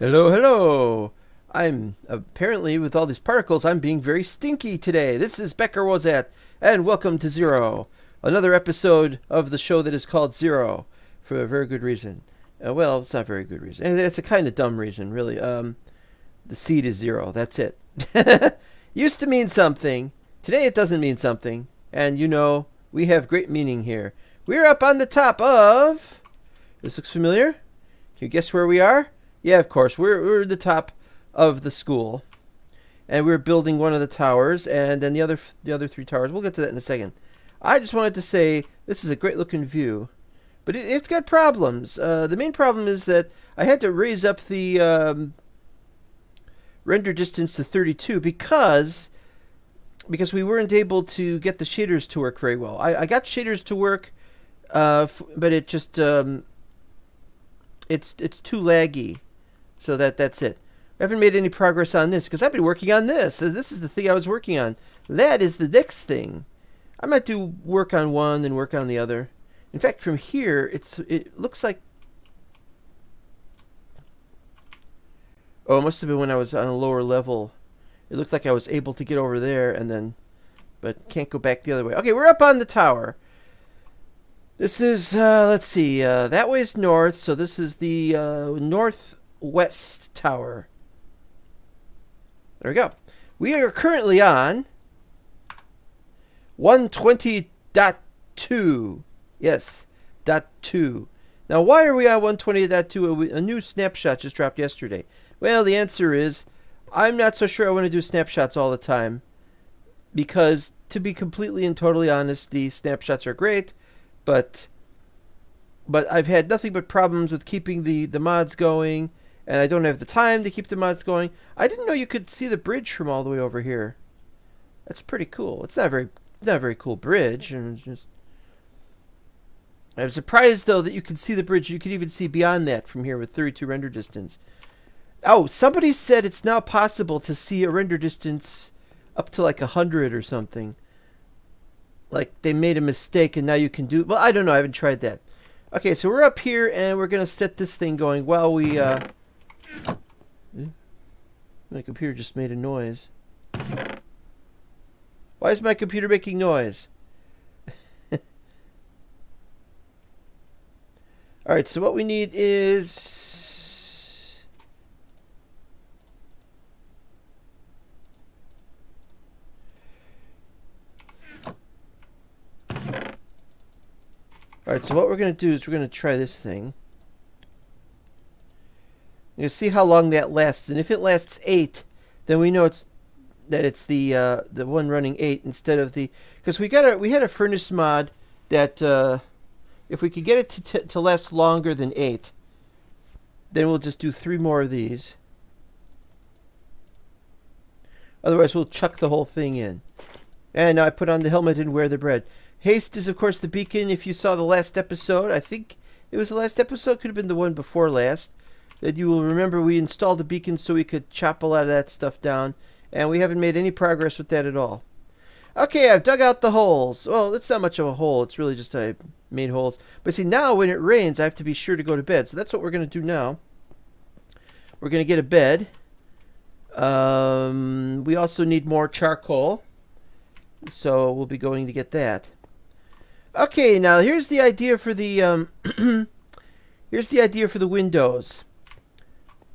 Hello, hello! I'm apparently, with all these particles, I'm being very stinky today. This is Becker Wozat, and welcome to Zero, another episode of the show that is called Zero, for a very good reason. Well, it's not a very good reason. And it's a kind of dumb reason, really. The seed is zero, that's it. Used to mean something. Today it doesn't mean something. And you know, we have great meaning here. We're up on the top of... This looks familiar? Can you guess where we are? Yeah, of course. We're at the top of the school, and we're building one of the towers, and then the other three towers. We'll get to that in a second. I just wanted to say this is a great looking view, but it's got problems. The main problem is that I had to raise up the render distance to 32 because we weren't able to get the shaders to work very well. I got shaders to work, but it just it's too laggy. So that's it. I haven't made any progress on this because I've been working on this. This is the thing I was working on. That is the next thing. I might do work on one and work on the other. In fact, from here, it looks like... Oh, it must have been when I was on a lower level. It looked like I was able to get over there and then... But can't go back the other way. Okay, we're up on the tower. This is, let's see, that way is north, so this is the northwest tower. There we go. We are currently on 120.2. Yes, .2. Now, why are we on 120.2? A new snapshot just dropped yesterday. Well, the answer is, I'm not so sure I want to do snapshots all the time. Because, to be completely and totally honest, the snapshots are great. But I've had nothing but problems with keeping the mods going, and I don't have the time to keep the mods going. I didn't know you could see the bridge from all the way over here. That's pretty cool. It's not a very cool bridge. And I'm surprised though that you can see the bridge. You can even see beyond that from here with 32 render distance. Oh, somebody said it's now possible to see a render distance up to like 100 or something. Like they made a mistake and now you can do... Well, I don't know. I haven't tried that. Okay, so we're up here and we're going to set this thing going while we... My computer just made a noise. Why is my computer making noise? Alright, so what we need is... Alright, so what we're going to do is we're going to try this thing. You'll see how long that lasts, and if it lasts 8, then we know it's the one running 8 instead of the... Because we had a furnace mod that if we could get it to last longer than 8, then we'll just do 3 more of these. Otherwise, we'll chuck the whole thing in. And now I put on the helmet and wear the bread. Haste is, of course, the beacon. If you saw the last episode, I think it was the last episode, could have been the one before last, that you will remember we installed a beacon so we could chop a lot of that stuff down. and we haven't made any progress with that at all. Okay, I've dug out the holes. Well, it's not much of a hole. It's really just I made holes. But see, now when it rains, I have to be sure to go to bed. So that's what we're going to do now. We're going to get a bed. We also need more charcoal. So we'll be going to get that. Okay, now here's the idea for the here's the idea for the windows.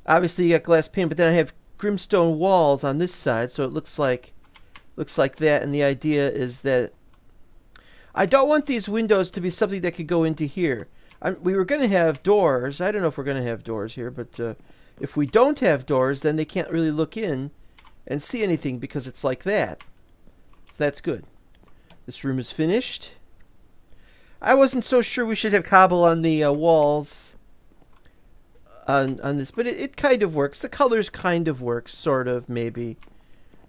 Obviously, you got glass pane, but then I have grimstone walls on this side, so it looks like that. And the idea is that I don't want these windows to be something that could go into here. We were going to have doors. I don't know if we're going to have doors here, but if we don't have doors, then they can't really look in and see anything because it's like that. So that's good. This room is finished. I wasn't so sure we should have cobble on the walls on this, but it kind of works. The colors kind of work, sort of, maybe.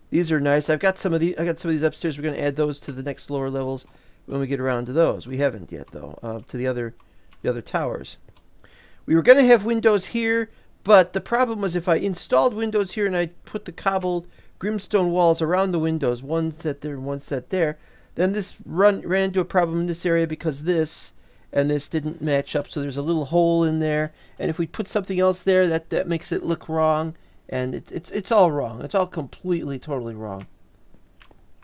These are nice. I got some of these upstairs. We're going to add those to the next lower levels when we get around to those. We haven't yet, though, to the other towers. We were going to have windows here, but the problem was if I installed windows here and I put the cobbled grimstone walls around the windows, one set there and one set there, then this ran into a problem in this area because this and this didn't match up. So there's a little hole in there, and if we put something else there, that makes it look wrong, and it's all wrong. It's all completely, totally wrong.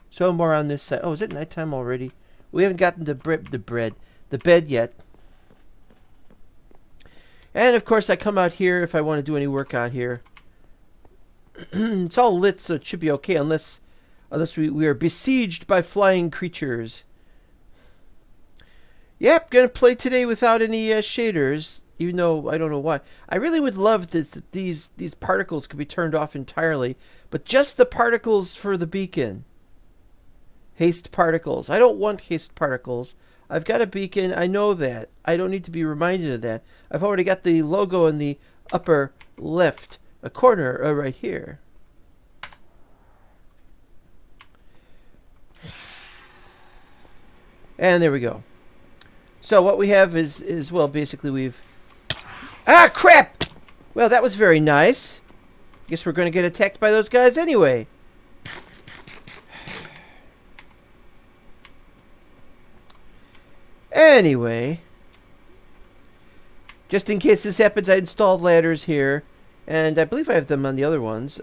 So more on this side. Oh, is it nighttime already? We haven't gotten the bed yet. And of course, I come out here if I want to do any work out here. It's all lit, so it should be okay, unless we are besieged by flying creatures. Yep, gonna play today without any shaders, even though I don't know why. I really would love that these particles could be turned off entirely, but just the particles for the beacon. Haste particles. I don't want haste particles. I've got a beacon. I know that. I don't need to be reminded of that. I've already got the logo in the upper left corner right here. And there we go. So what we have is well, basically we've... Ah, crap! Well, that was very nice. Guess we're going to get attacked by those guys anyway. Anyway, just in case this happens, I installed ladders here, and I believe I have them on the other ones.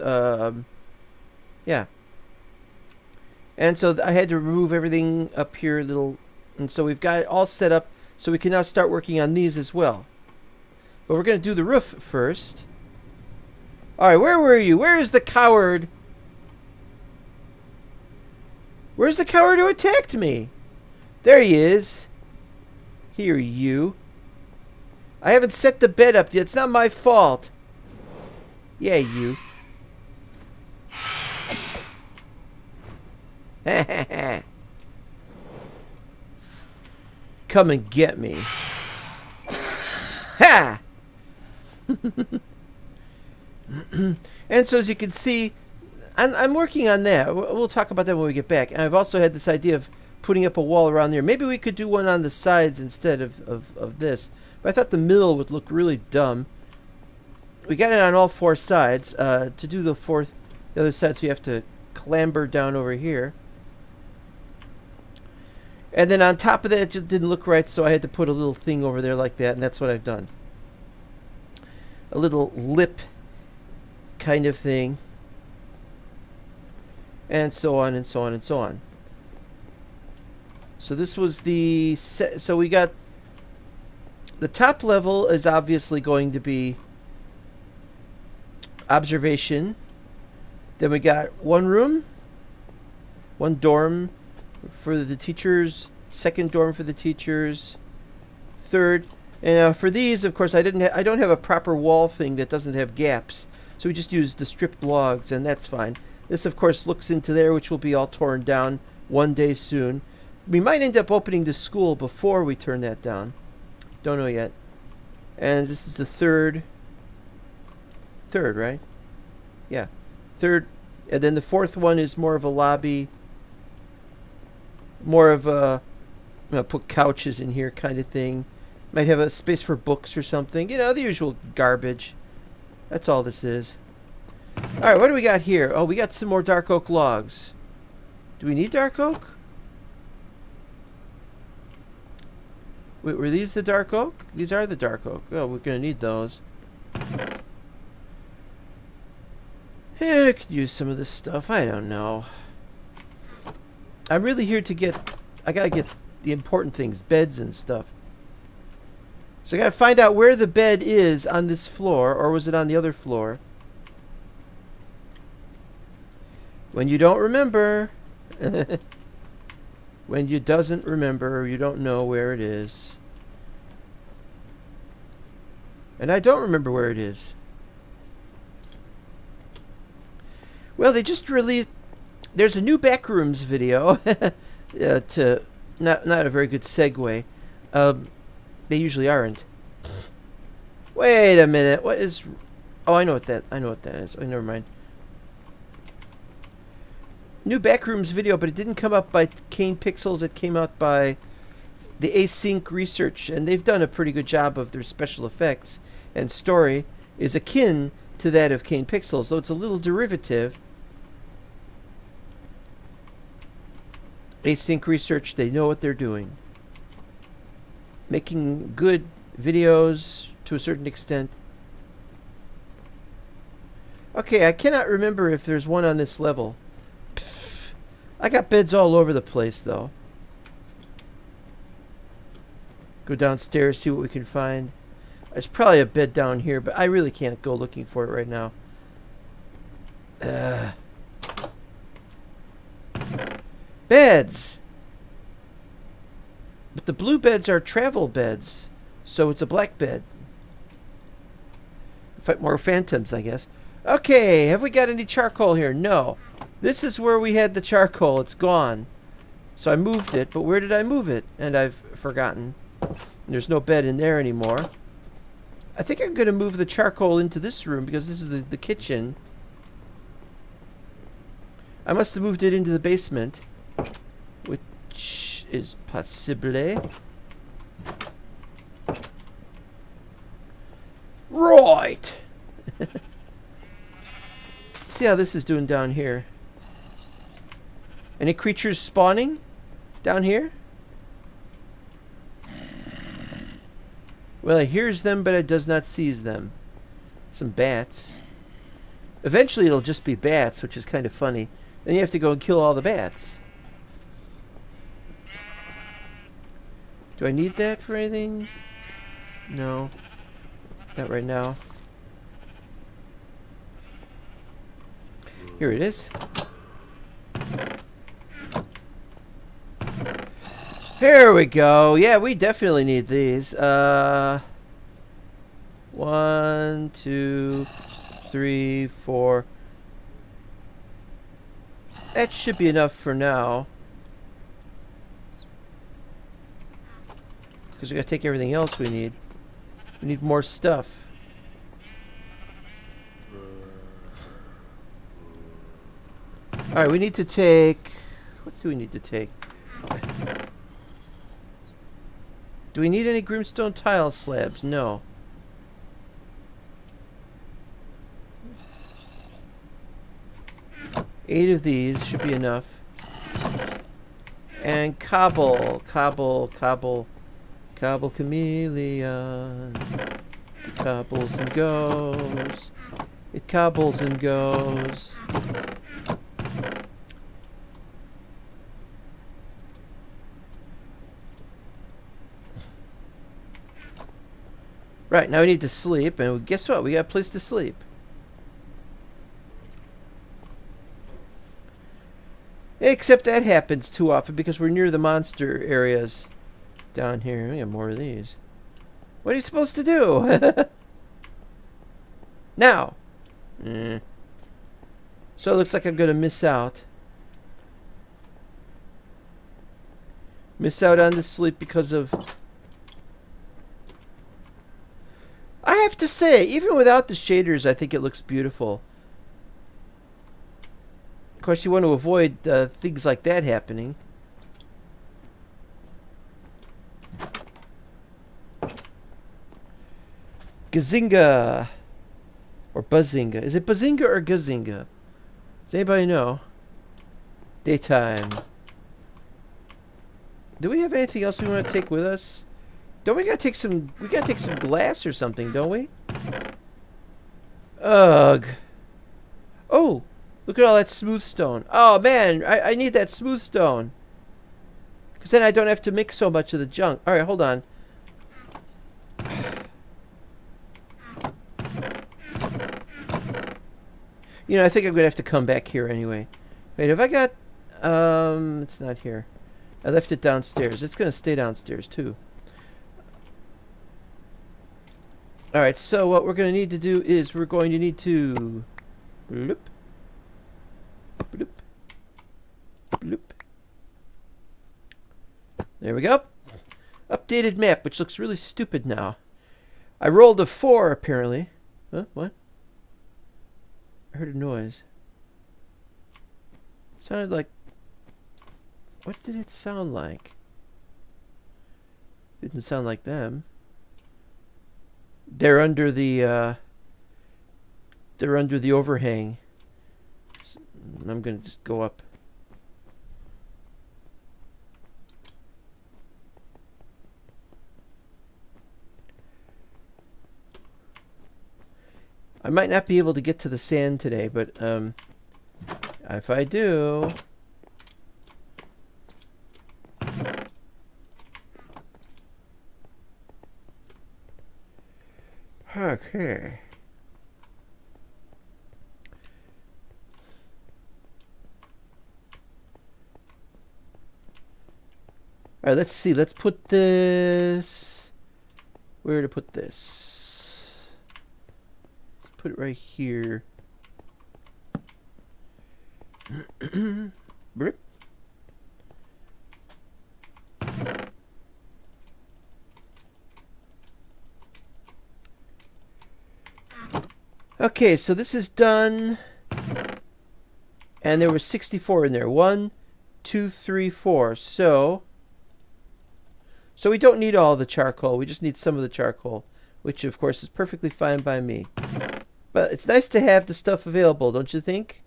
Yeah. And so I had to remove everything up here a little, and so we've got it all set up, so we can now start working on these as well. But we're going to do the roof first. Alright, where were you? Where is the coward? Where's the coward who attacked me? There he is. Here, you. I haven't set the bed up yet. It's not my fault. Yeah, you. Come and get me. Ha! And so as you can see, I'm working on that. We'll talk about that when we get back. And I've also had this idea of putting up a wall around there. Maybe we could do one on the sides instead of this. But I thought the middle would look really dumb. We got it on all four sides. To do the other sides, we have to clamber down over here. And then on top of that, it just didn't look right, so I had to put a little thing over there like that, and that's what I've done. A little lip kind of thing. And so on and so on and so on. So this was the set. So we got the top level is obviously going to be observation. Then we got one room, one dorm for the teachers, second dorm for the teachers, third. And for these, of course, I don't have a proper wall thing that doesn't have gaps. So we just used the stripped logs, and that's fine. This, of course, looks into there, which will be all torn down one day soon. We might end up opening the school before we turn that down. Don't know yet. And this is the third, right? Yeah. Third. And then the fourth one is more of a lobby. More of a, put couches in here kind of thing. Might have a space for books or something. You know, the usual garbage. That's all this is. Alright, what do we got here? Oh, we got some more dark oak logs. Do we need dark oak? Wait, were these the dark oak? These are the dark oak. Oh, we're going to need those. Yeah, I could use some of this stuff. I don't know. I'm really here to get... I gotta get the important things. Beds and stuff. So I gotta find out where the bed is on this floor. Or was it on the other floor? When you don't remember... when you doesn't remember, you don't know where it is. And I don't remember where it is. Well, they just released... There's a new Backrooms video. To not a very good segue. They usually aren't. Wait a minute. What is... Oh, I know what that is. Oh, never mind. New Backrooms video, but it didn't come up by Kane Pixels. It came out by the Async Research, and they've done a pretty good job of their special effects, and story is akin to that of Kane Pixels, though it's a little derivative. Async Research, they know what they're doing. Making good videos to a certain extent. Okay, I cannot remember if there's one on this level. I got beds all over the place, though. Go downstairs, see what we can find. There's probably a bed down here, but I really can't go looking for it right now. Beds! But the blue beds are travel beds, so it's a black bed. Fight more phantoms, I guess. Okay, have we got any charcoal here? No. This is where we had the charcoal. It's gone. So I moved it, but where did I move it? And I've forgotten. There's no bed in there anymore. I think I'm going to move the charcoal into this room because this is the kitchen. I must have moved it into the basement, which is possible. Right! See how this is doing down here. Any creatures spawning down here? Well, it hears them, but it does not seize them. Some bats. Eventually, it'll just be bats, which is kind of funny. Then you have to go and kill all the bats. Do I need that for anything? No. Not right now. Here it is. Here we go. Yeah, we definitely need these. 1, 2, 3, 4. That should be enough for now. Because we gotta take everything else we need. We need more stuff. Alright, we need to take... What do we need to take? Do we need any grimstone tile slabs? No. Eight of these should be enough. And cobble. Cobble chameleon. It cobbles and goes. It cobbles and goes. Right, now we need to sleep, and guess what? We got a place to sleep. Except that happens too often because we're near the monster areas down here. We have more of these. What are you supposed to do? Now. So it looks like I'm going to miss out. Miss out on the sleep because of... I have to say, even without the shaders, I think it looks beautiful. Of course, you want to avoid things like that happening. Gazinga! Or Bazinga. Is it Bazinga or Gazinga? Does anybody know? Daytime. Do we have anything else we want to take with us? Don't we gotta take some... We gotta take some glass or something, don't we? Ugh. Oh! Look at all that smooth stone. Oh, man! I need that smooth stone. Because then I don't have to mix so much of the junk. Alright, hold on. You know, I think I'm going to have to come back here anyway. Wait, have I got... it's not here. I left it downstairs. It's going to stay downstairs, too. Alright, so what we're going to need to do is we're going to need to... Bloop. Bloop. Bloop. There we go. Updated map, which looks really stupid now. I rolled a 4, apparently. Huh? What? I heard a noise. Sounded like... What did it sound like? Didn't sound like them. They're under the overhang. I'm gonna just go up. I might not be able to get to the sand today, but if I do... Okay. Alright, let's see. Let's put this... Where to put this? Let's put it right here. Brip. Okay, so this is done. And there were 64 in there. 1, 2, 3, 4. So we don't need all the charcoal. We just need some of the charcoal, which of course is perfectly fine by me. But it's nice to have the stuff available, don't you think?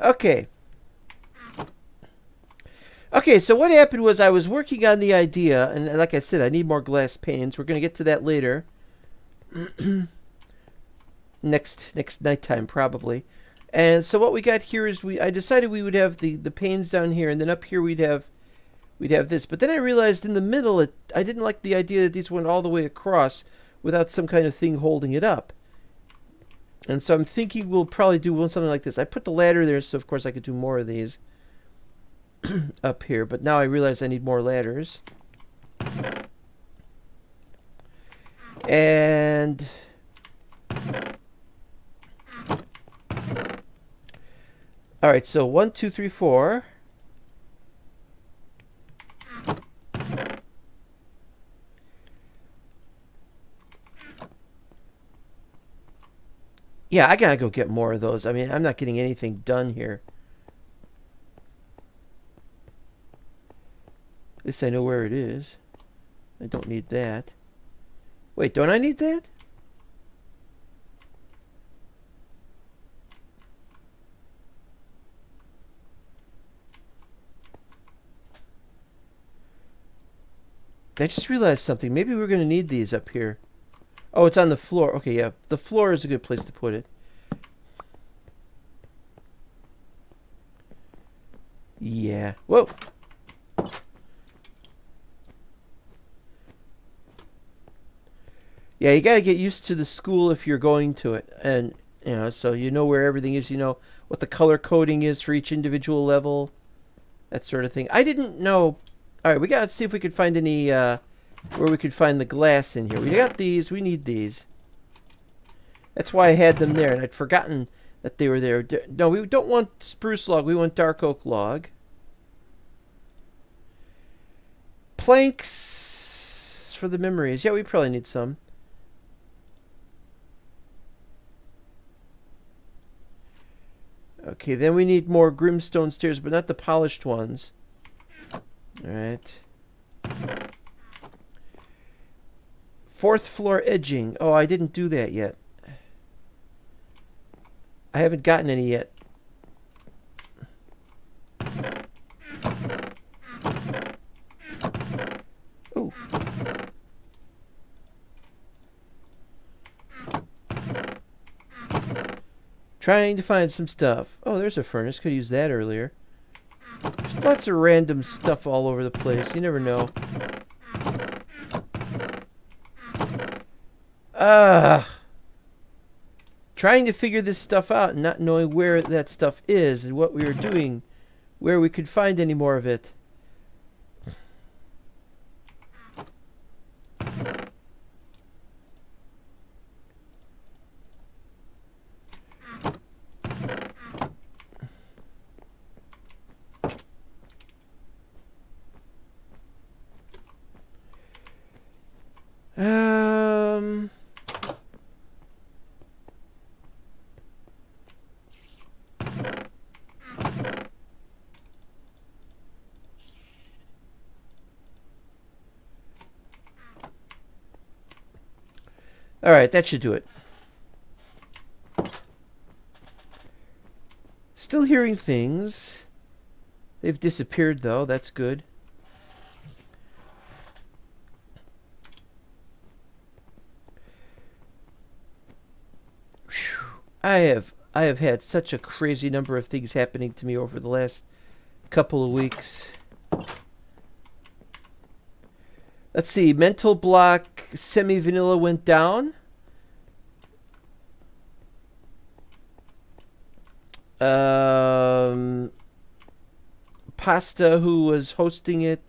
Okay. Okay, so what happened was I was working on the idea, and like I said, I need more glass panes. We're going to get to that later. next nighttime, probably. And so what we got here is I decided we would have the panes down here, and then up here we'd have this. But then I realized in the middle, I didn't like the idea that these went all the way across without some kind of thing holding it up. And so I'm thinking we'll probably do something like this. I put the ladder there, so of course I could do more of these up here. But now I realize I need more ladders. And... Alright, so 1, 2, 3, 4. Yeah, I gotta go get more of those. I mean, I'm not getting anything done here. At least I know where it is. I don't need that. Wait, don't I need that? I just realized something. Maybe we're going to need these up here. Oh, it's on the floor. Okay, yeah. The floor is a good place to put it. Yeah. Whoa! Yeah, you got to get used to the school if you're going to it. And, you know, so you know where everything is. You know what the color coding is for each individual level. That sort of thing. I didn't know... Alright, we gotta see if we could find any, where we could find the glass in here. We got these, we need these. That's why I had them there, and I'd forgotten that they were there. No, we don't want spruce log, we want dark oak log. Planks for the memories. Yeah, we probably need some. Okay, then we need more grimstone stairs, but not the polished ones. Alright. 4th floor edging. Oh, I didn't do that yet. I haven't gotten any yet. Ooh. Trying to find some stuff. Oh, there's a furnace. Could use that earlier. There's lots of random stuff all over the place. You never know. Trying to figure this stuff out and not knowing where that stuff is and what we were doing, where we could find any more of it. All right, that should do it. Still hearing things. They've disappeared, though. That's good. Whew. I have had such a crazy number of things happening to me over the last couple of weeks. Let's see. Mental block semi-vanilla went down. Pasta, who was hosting it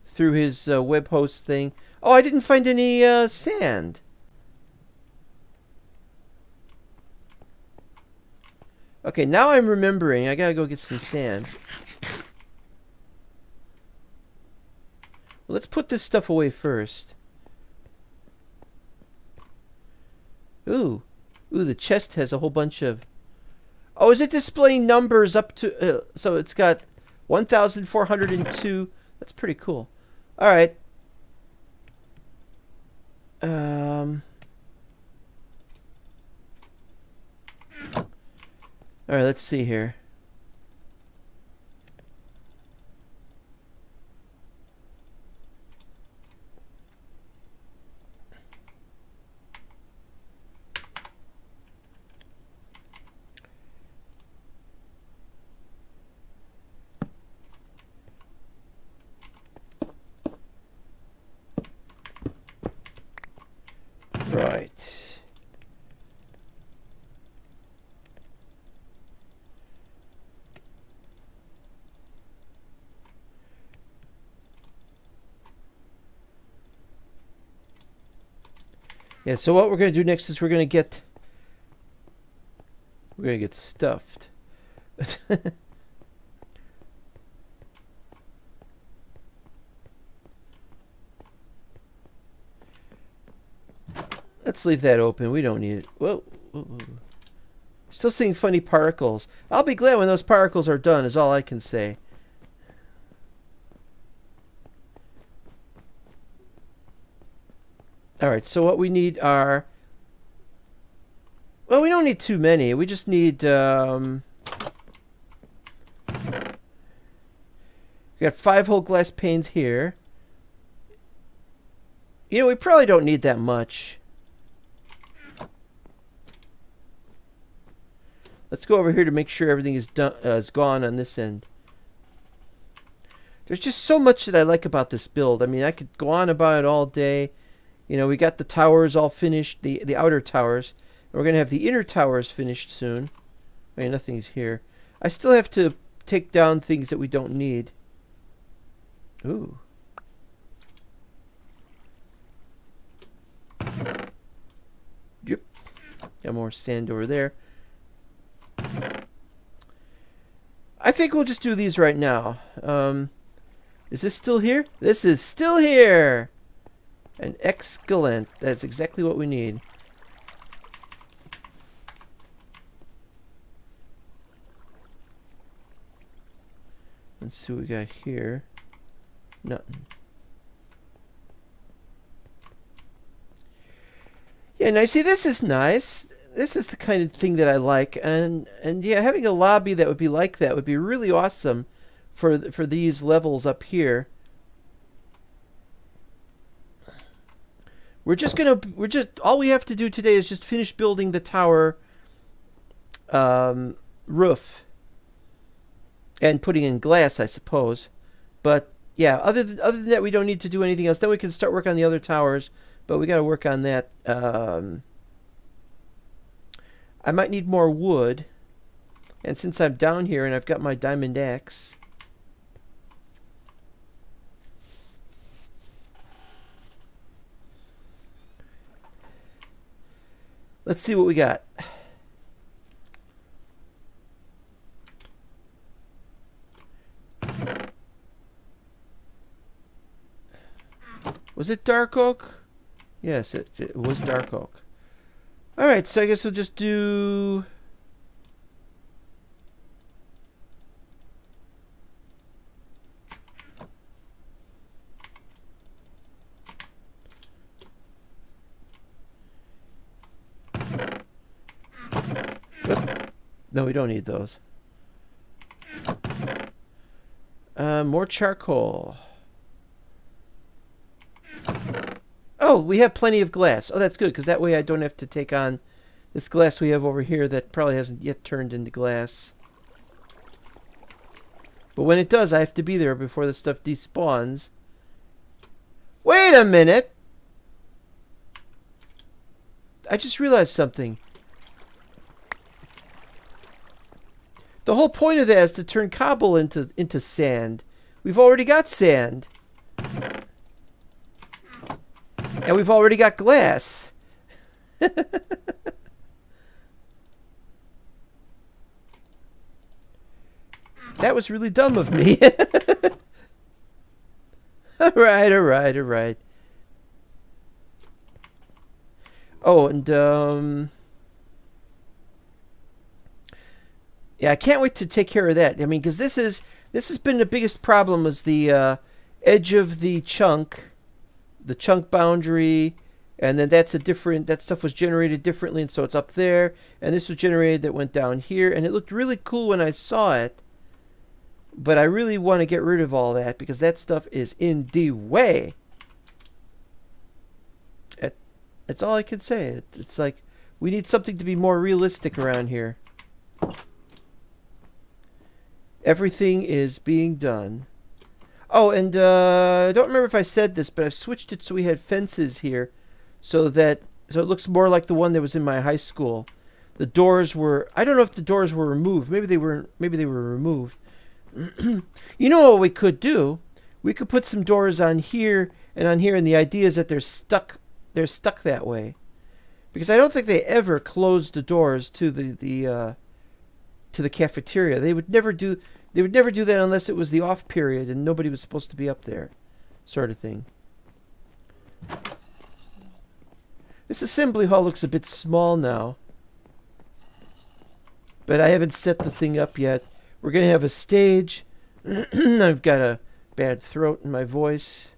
through his web host thing. Oh, I didn't find any sand. Okay, now I'm remembering. I gotta go get some sand. Well, let's put this stuff away first. Ooh, the chest has a whole bunch of... Oh, is it displaying numbers up to... so it's got 1,402. That's pretty cool. All right. All right, let's see here. Right. Yeah, so what we're going to do next is we're going to get stuffed. Let's leave that open. We don't need it. Whoa. Still seeing funny particles. I'll be glad when those particles are done, is all I can say. Alright, so what we need are... Well, we don't need too many. We just need... We got 5 whole glass panes here. You know, we probably don't need that much. Let's go over here to make sure everything is done, is gone on this end. There's just so much that I like about this build. I mean, I could go on about it all day. You know, we got the towers all finished, the outer towers. And we're going to have the inner towers finished soon. I mean, nothing's here. I still have to take down things that we don't need. Ooh. Yep. Got more sand over there. I think we'll just do these right now. Is this still here? This is still here! And excellent. That's exactly what we need. Let's see what we got here. Nothing. Yeah, now see, this is nice. This is the kind of thing that I like, and yeah, having a lobby that would be like that would be really awesome for these levels up here. We're just all we have to do today is just finish building the tower roof and putting in glass, I suppose. But yeah, other than that, we don't need to do anything else. Then we can start work on the other towers, but we got to work on that. I might need more wood, and since I'm down here and I've got my diamond axe, let's see what we got. Was it dark oak? Yes, it was dark oak. Alright, so I guess we'll just do... No, we don't need those. More charcoal. Oh, we have plenty of glass. Oh, that's good, because that way I don't have to take on this glass we have over here that probably hasn't yet turned into glass. But when it does, I have to be there before the stuff despawns. Wait a minute! I just realized something. The whole point of that is to turn cobble into sand. We've already got sand. And we've already got glass. That was really dumb of me. Alright. Oh, and yeah, I can't wait to take care of that. I mean, because this has been the biggest problem, was the edge of the chunk boundary, and then that stuff was generated differently, and so it's up there, and this was generated that went down here, and it looked really cool when I saw it, but I really want to get rid of all that because that stuff is in the way. That's all I can say. It's like we need something to be more realistic around here. Everything is being done. Oh, and I don't remember if I said this, but I've switched it so we had fences here, so it looks more like the one that was in my high school. The doors were, I don't know if the doors were removed. Maybe they were removed. You know what we could do? We could put some doors on here and on here, and the idea is that they're stuck that way, because I don't think they ever closed the doors to the cafeteria. They would never do that unless it was the off period and nobody was supposed to be up there, sort of thing. This assembly hall looks a bit small now, but I haven't set the thing up yet. We're going to have a stage. I've got a bad throat in my voice.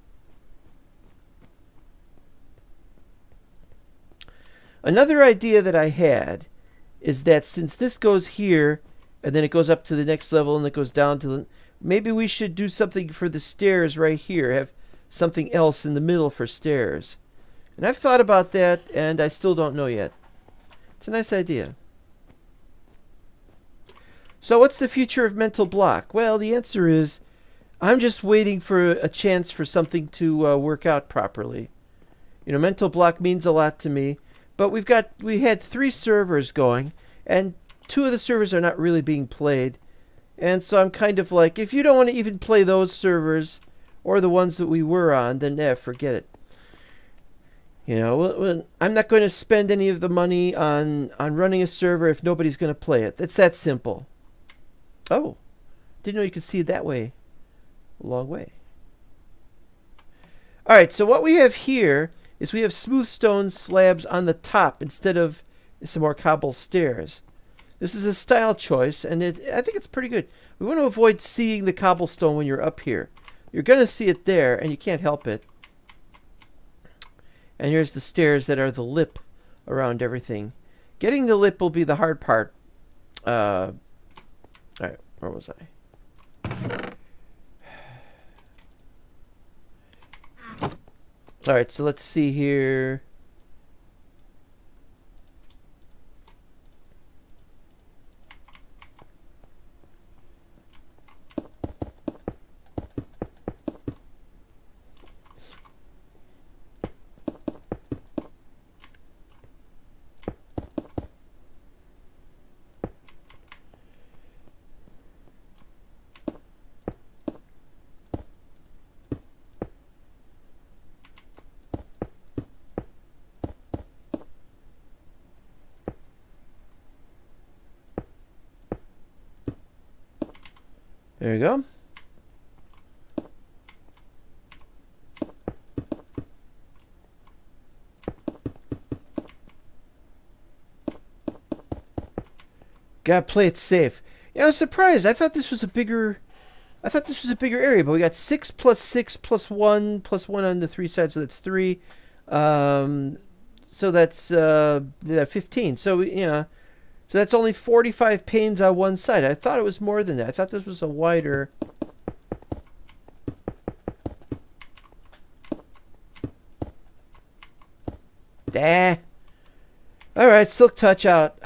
Another idea that I had is that since this goes here, and then it goes up to the next level, and it goes down to the... Maybe we should do something for the stairs right here. Have something else in the middle for stairs. And I've thought about that, and I still don't know yet. It's a nice idea. So what's the future of Mental Block? Well, the answer is I'm just waiting for a chance for something to work out properly. You know, Mental Block means a lot to me, but we had 3 servers going, and 2 of the servers are not really being played. And so I'm kind of like, if you don't want to even play those servers or the ones that we were on, then forget it. You know, I'm not going to spend any of the money on running a server if nobody's going to play it. It's that simple. Oh, didn't know you could see it that way. A long way. All right, so what we have here is we have smooth stone slabs on the top instead of some more cobble stairs. This is a style choice, and I think it's pretty good. We want to avoid seeing the cobblestone when you're up here. You're going to see it there, and you can't help it. And here's the stairs that are the lip around everything. Getting the lip will be the hard part. All right, where was I? All right, so let's see here. There you go. Gotta play it safe. Yeah, I was surprised. I thought this was a bigger area, but we got 6 plus 6 plus 1 plus 1 on the 3 sides, so that's 3. So that's 15. So yeah. So that's only 45 panes on one side. I thought it was more than that. I thought this was a wider. All right, Silk Touch out.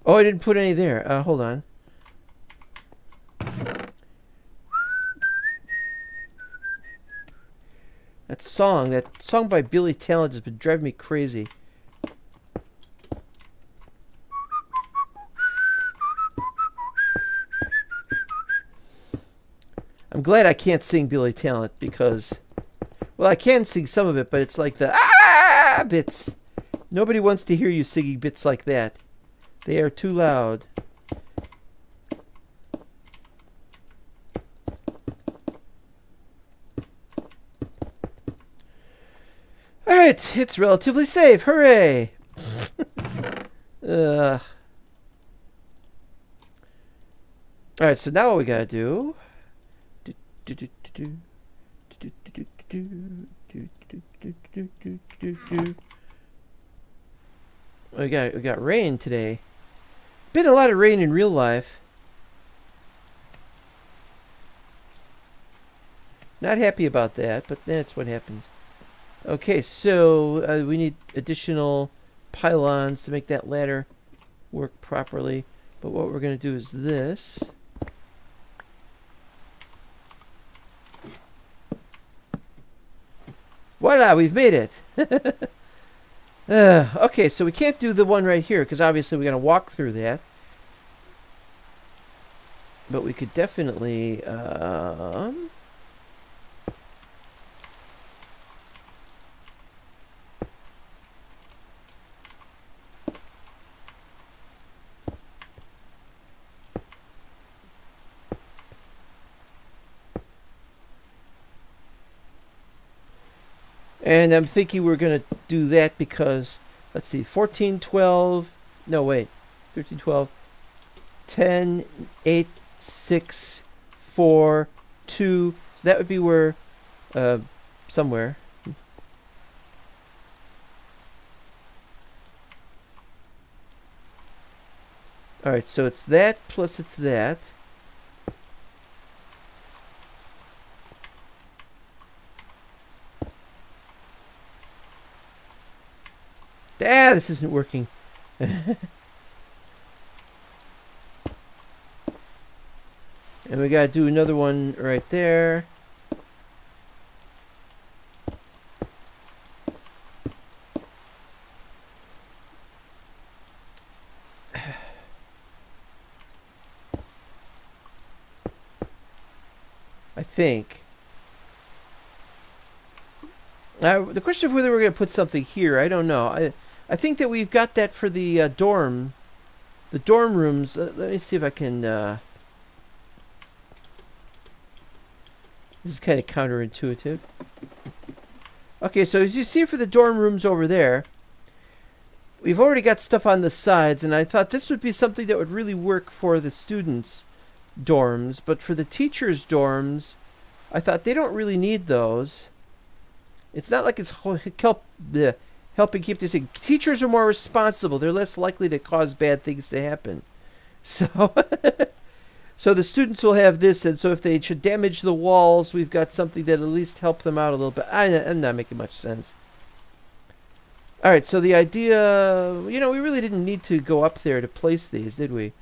Oh, I didn't put any there. Hold on. That song by Billy Talent has been driving me crazy. I'm glad I can't sing Billy Talent because, well, I can sing some of it, but it's like the bits. Nobody wants to hear you singing bits like that. They are too loud. Alright, it's relatively safe. Hooray! Alright, so now what we gotta do... We got rain today. Been a lot of rain in real life. Not happy about that, but that's what happens. Okay, so we need additional pylons to make that ladder work properly. But what we're going to do is this. Voila, we've made it. Okay, so we can't do the one right here because obviously we're going to walk through that. But we could definitely... And I'm thinking we're going to do that because, let's see, 14, 12, no, wait, 13, 12, 10, 8, 6, 4, 2. So that would be where, somewhere. All right, so it's that plus it's that. This isn't working. And we gotta do another one right there. I think. The question of whether we're going to put something here, I don't know. I think that we've got that for the dorm rooms. Let me see if I can... This is kind of counterintuitive. Okay, so as you see for the dorm rooms over there, we've already got stuff on the sides, and I thought this would be something that would really work for the students' dorms, but for the teachers' dorms, I thought they don't really need those. It's not like it's helping keep this in. Teachers are more responsible. They're less likely to cause bad things to happen. So, so the students will have this, and so if they should damage the walls, we've got something that at least help them out a little bit. I'm not making much sense. All right, so the idea, we really didn't need to go up there to place these, did we?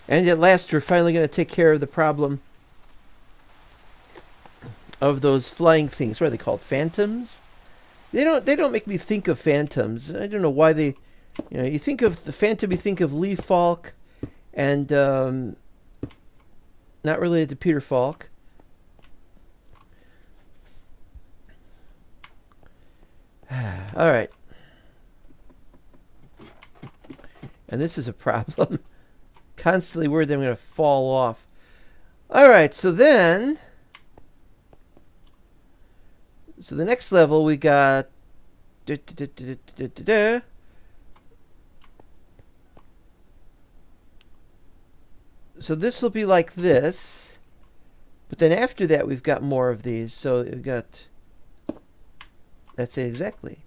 And at last, we're finally going to take care of the problem of those flying things. What are they called? Phantoms? They don't make me think of phantoms. I don't know why they. You think of the phantom, you think of Lee Falk, and not related to Peter Falk. All right. And this is a problem. Constantly worried that I'm going to fall off. All right, so then, the next level we got. So this will be like this, but then after that we've got more of these. So we've got. That's it exactly.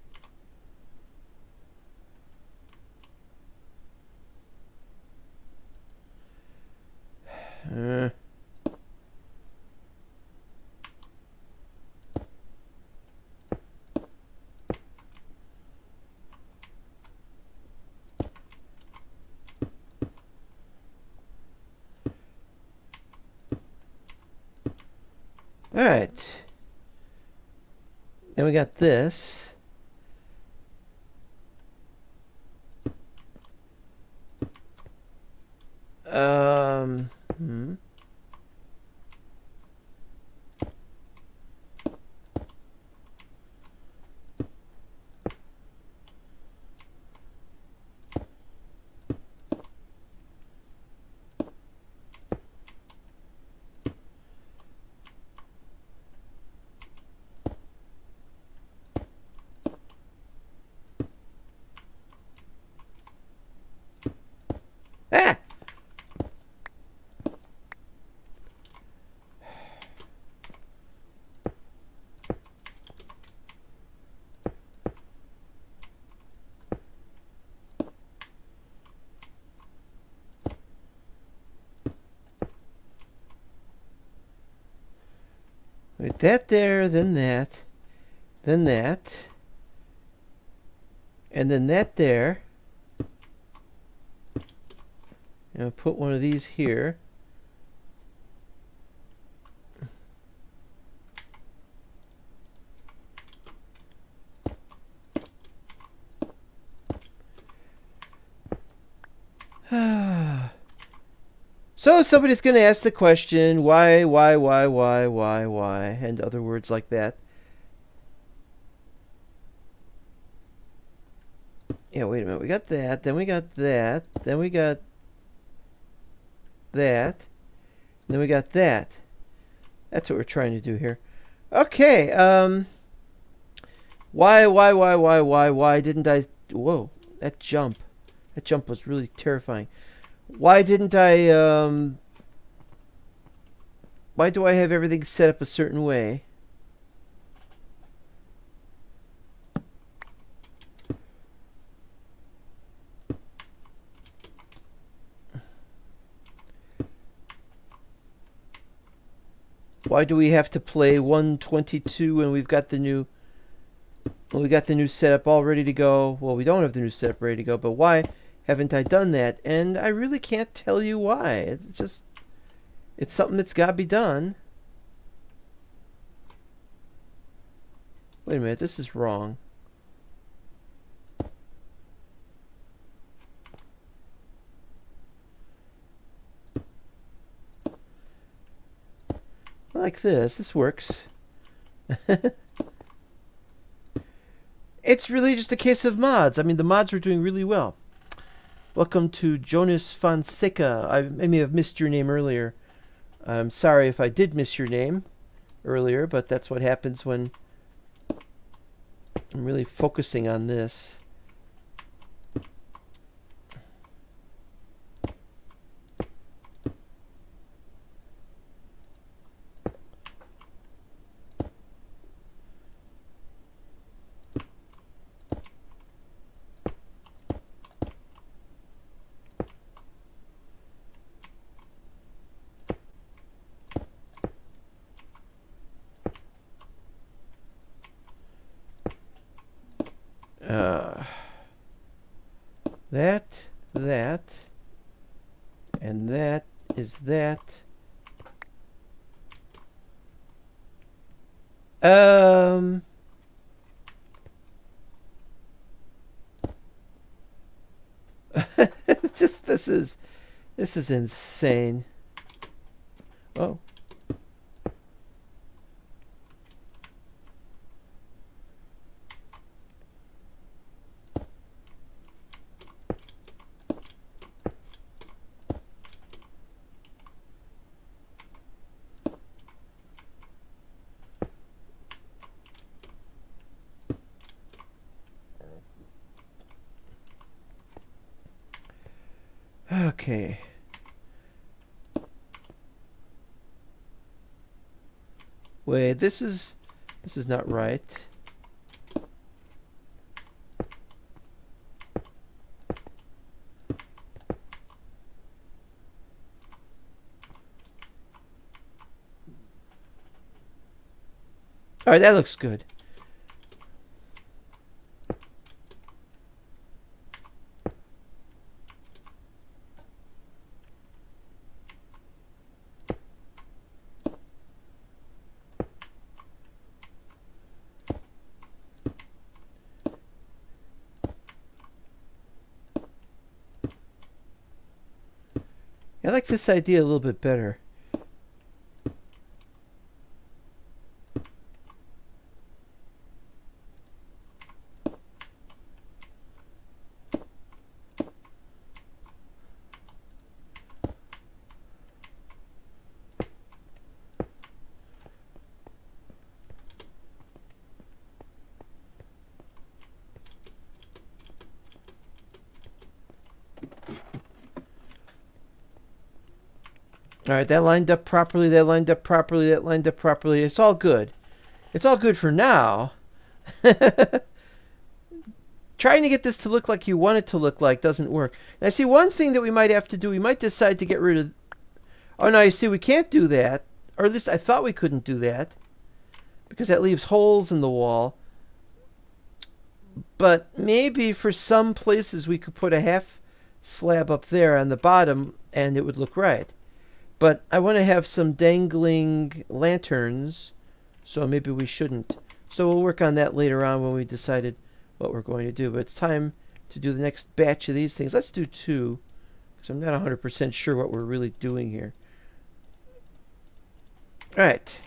All right. Then we got this. Ah! With that there, then that, then that, and then that there. And I'll put one of these here. So somebody's going to ask the question, why, and other words like that. Yeah, wait a minute. We got that, then we got that, then we got that, then we got that. That's what we're trying to do here. Okay, why didn't I... Whoa, that jump was really terrifying. Why didn't I, why do I have everything set up a certain way? Why do we have to play 122 when we've got the new setup all ready to go? Well, we don't have the new setup ready to go, but why haven't I done that? And I really can't tell you why. It's something that's got to be done. Wait a minute, this is wrong. Like this. This works. It's really just a case of mods. I mean, the mods are doing really well. Welcome to Jonas Fonseca. I may have missed your name earlier. I'm sorry if I did miss your name earlier, but that's what happens when I'm really focusing on this. That, and that is that. Just this is insane. Oh. Okay. Wait, this is not right. All right, that looks good. I like this idea a little bit better. All right, that lined up properly, that lined up properly, that lined up properly. It's all good. It's all good for now. Trying to get this to look like you want it to look like doesn't work. Now, see, one thing that we might have to do, we might decide to get rid of... Oh, no, you see, we can't do that. Or at least I thought we couldn't do that. Because that leaves holes in the wall. But maybe for some places we could put a half slab up there on the bottom and it would look right. But I want to have some dangling lanterns, so maybe we shouldn't. So we'll work on that later on when we decided what we're going to do. But it's time to do the next batch of these things. Let's do 2, because I'm not 100% sure what we're really doing here. All right.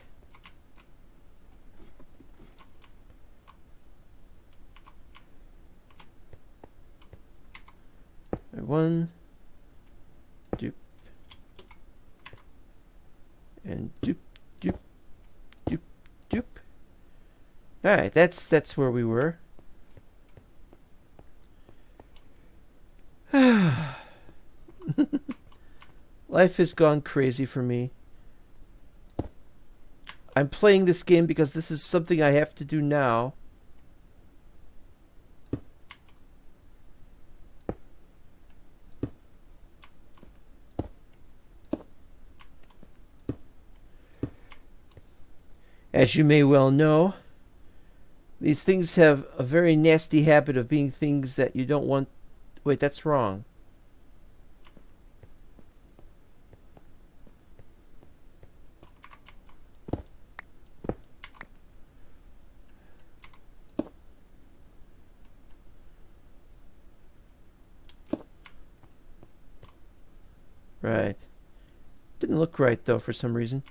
One, doop, and doop, doop, doop, doop. All right, that's where we were. Life has gone crazy for me. I'm playing this game because this is something I have to do now. As you may well know, these things have a very nasty habit of being things that you don't want. Wait, that's wrong. Right. Didn't look right, though, for some reason.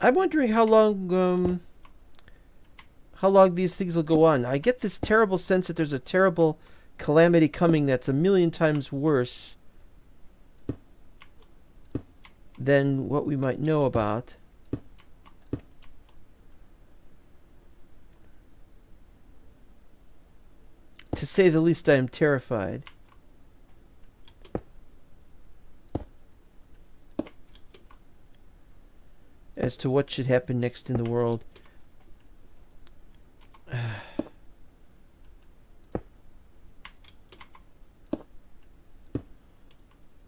I'm wondering how long these things will go on. I get this terrible sense that there's a terrible calamity coming that's a million times worse than what we might know about. To say the least, I am terrified. As to what should happen next in the world.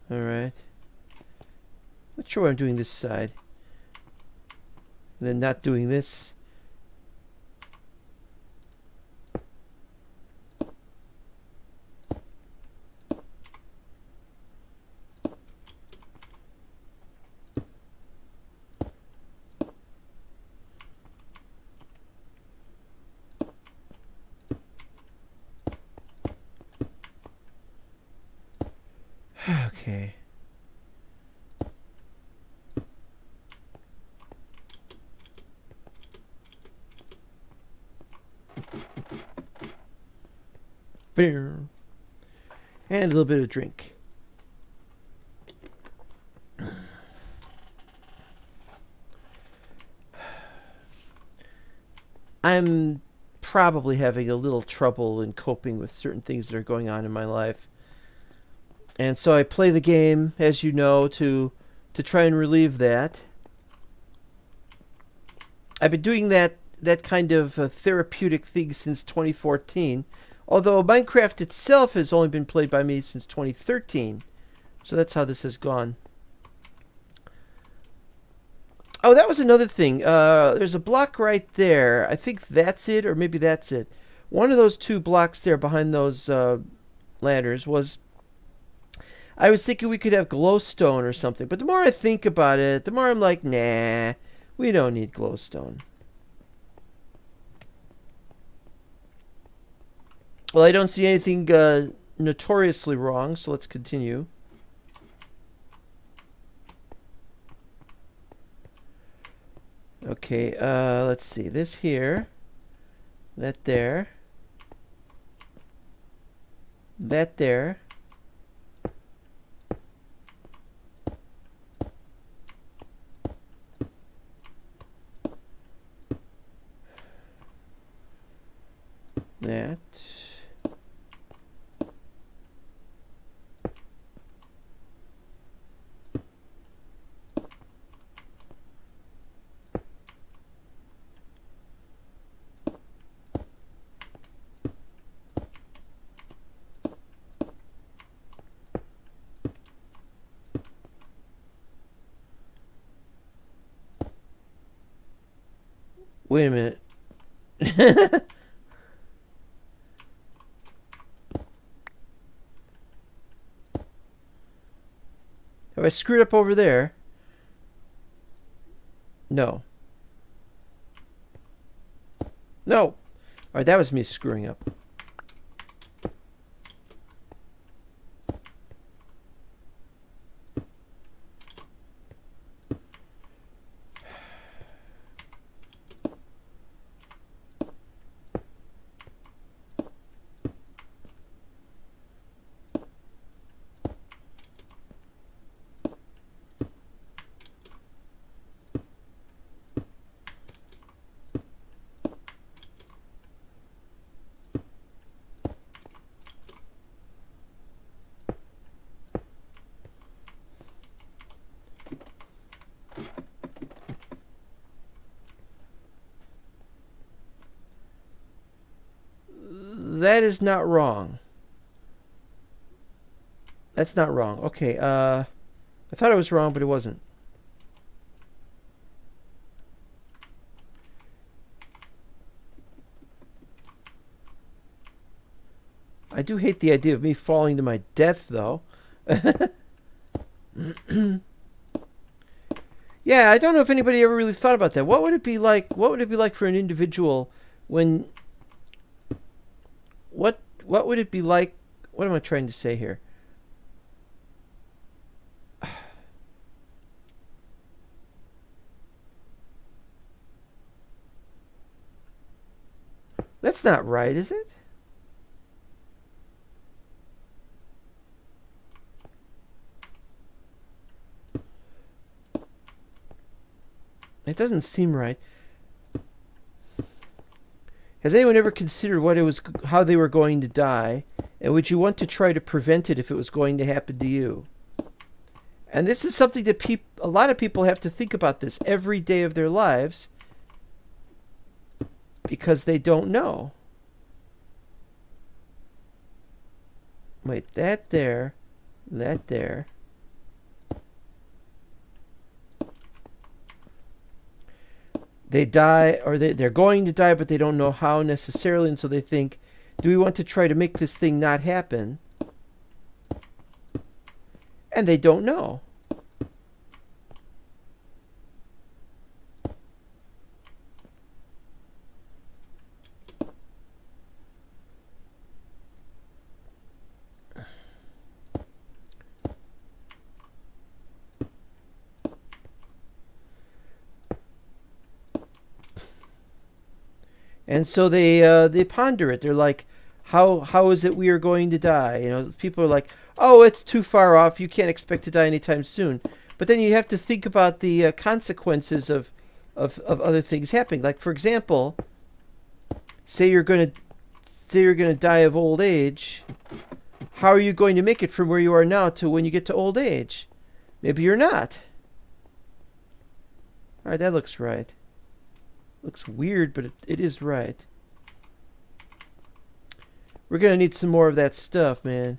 Alright. Not sure why I'm doing this side. And then not doing this. Okay. Beer. And a little bit of drink. I'm probably having a little trouble in coping with certain things that are going on in my life. And so I play the game, as you know, to try and relieve that. I've been doing that kind of therapeutic thing since 2014, although Minecraft itself has only been played by me since 2013. So that's how this has gone. Oh, that was another thing. There's a block right there. I think that's it, or maybe that's it. One of those two blocks there behind those ladders was... I was thinking we could have glowstone or something, but the more I think about it, the more I'm like, nah, we don't need glowstone. Well, I don't see anything notoriously wrong, so let's continue. Okay, let's see. This here, that there, that there. That. Wait a minute. Have I screwed up over there? No. No! Alright, that was me screwing up. that is not wrong. That's not wrong. Okay, I thought it was wrong, but it wasn't. I do hate the idea of me falling to my death, though. Yeah, I don't know if anybody ever really thought about that. What would it be like? What would it be like for an individual when... What would it be like? What am I trying to say here? That's not right, is it? It doesn't seem right. Has anyone ever considered how they were going to die, and would you want to try to prevent it if it was going to happen to you? And this is something that a lot of people have to think about this every day of their lives because they don't know. Wait, that there. They die, or they're going to die, but they don't know how necessarily, and so they think, do we want to try to make this thing not happen? And they don't know. And so they ponder it. They're like, how is it we are going to die? You know, people are like, oh, it's too far off. You can't expect to die anytime soon. But then you have to think about the consequences of other things happening. Like, for example, say you're going to die of old age. How are you going to make it from where you are now to when you get to old age? Maybe you're not. All right, that looks right. Looks weird, but it is right. We're gonna need some more of that stuff, man.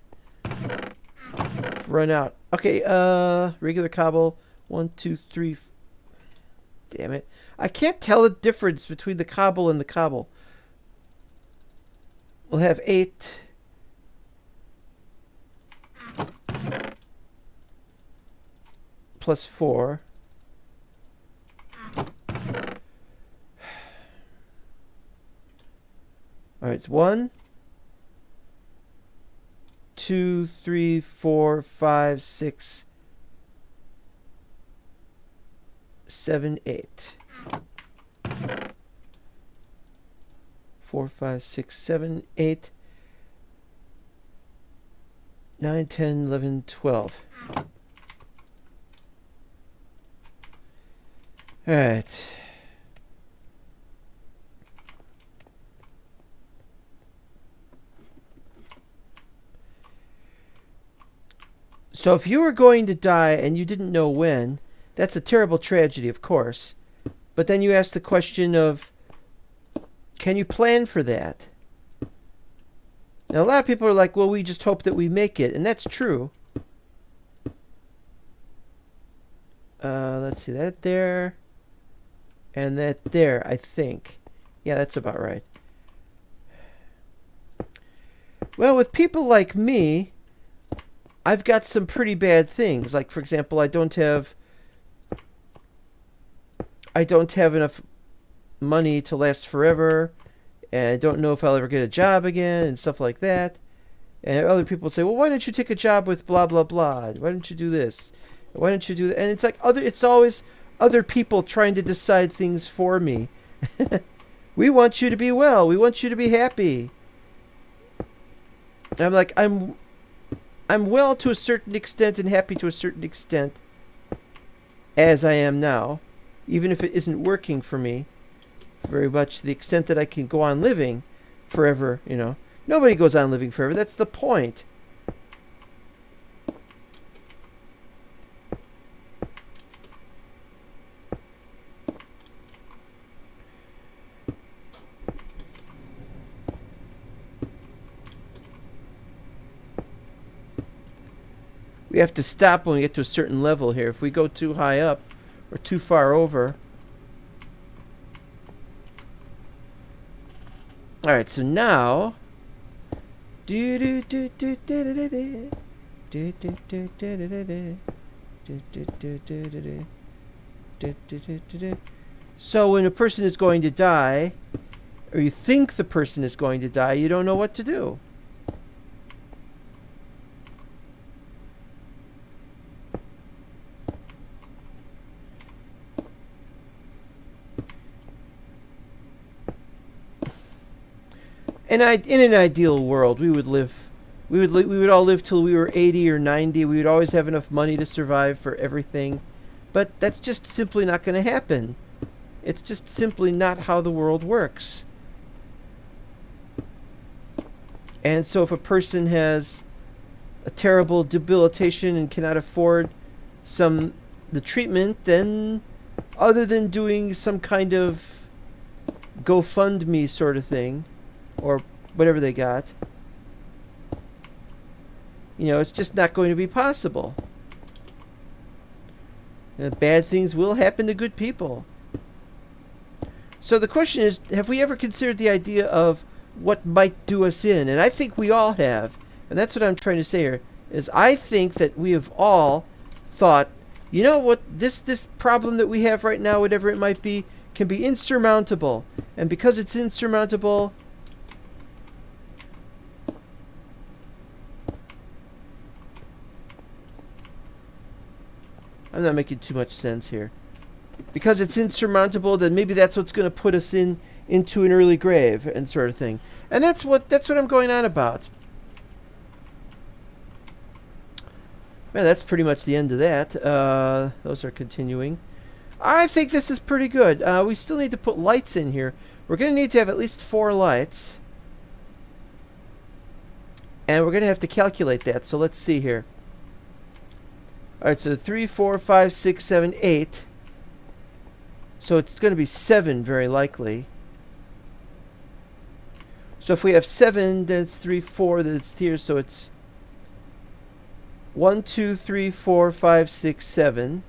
Run out. Okay, regular cobble. 1, 2, 3. Damn it. I can't tell the difference between the cobble and the cobble. We'll have 8. Plus 4. All right, 1, 2, 3, 4, 5, 6, 7, 8. 4, 5, 6, 7, 8, 9, 10, 11, 12. All right. So if you were going to die and you didn't know when, that's a terrible tragedy, of course. But then you ask the question of, can you plan for that? Now, a lot of people are like, well, we just hope that we make it. And that's true. Let's see, that there. And that there, I think. Yeah, that's about right. Well, with people like me, I've got some pretty bad things. Like, for example, I don't have enough money to last forever, and I don't know if I'll ever get a job again, and stuff like that. And other people say, well, why don't you take a job with blah blah blah? Why don't you do this? Why don't you do that? And it's like it's always other people trying to decide things for me. We want you to be well. We want you to be happy. And I'm like, I'm well to a certain extent and happy to a certain extent as I am now, even if it isn't working for me very much to the extent that I can go on living forever, you know. Nobody goes on living forever. That's the point. we have to stop when we get to a certain level here. If we go too high up or too far over. Alright, so now so when a person is going to die, or you think the person is going to die, you don't know what to do. And in an ideal world, we would all live till we were 80 or 90. We would always have enough money to survive for everything. But that's just simply not going to happen. It's just simply not how the world works. And so if a person has a terrible debilitation and cannot afford the treatment, then other than doing some kind of GoFundMe sort of thing, or whatever they got, it's just not going to be possible. Bad things will happen to good people. So the question is, have we ever considered the idea of what might do us in? And I think we all have. And that's what I'm trying to say here, is I think that we have all thought, what, this problem that we have right now, whatever it might be, can be insurmountable. And because it's insurmountable, I'm not making too much sense here. Because it's insurmountable, then maybe that's what's going to put us into an early grave and sort of thing. And that's what I'm going on about. Man, that's pretty much the end of that. Those are continuing. I think this is pretty good. We still need to put lights in here. We're going to need to have at least 4 lights. And we're going to have to calculate that. So let's see here. Alright, so 3, 4, 5, 6, 7, 8. So it's going to be 7 very likely. So if we have 7, then it's 3, 4, then it's here. So it's 1, 2, 3, 4, 5, 6, 7.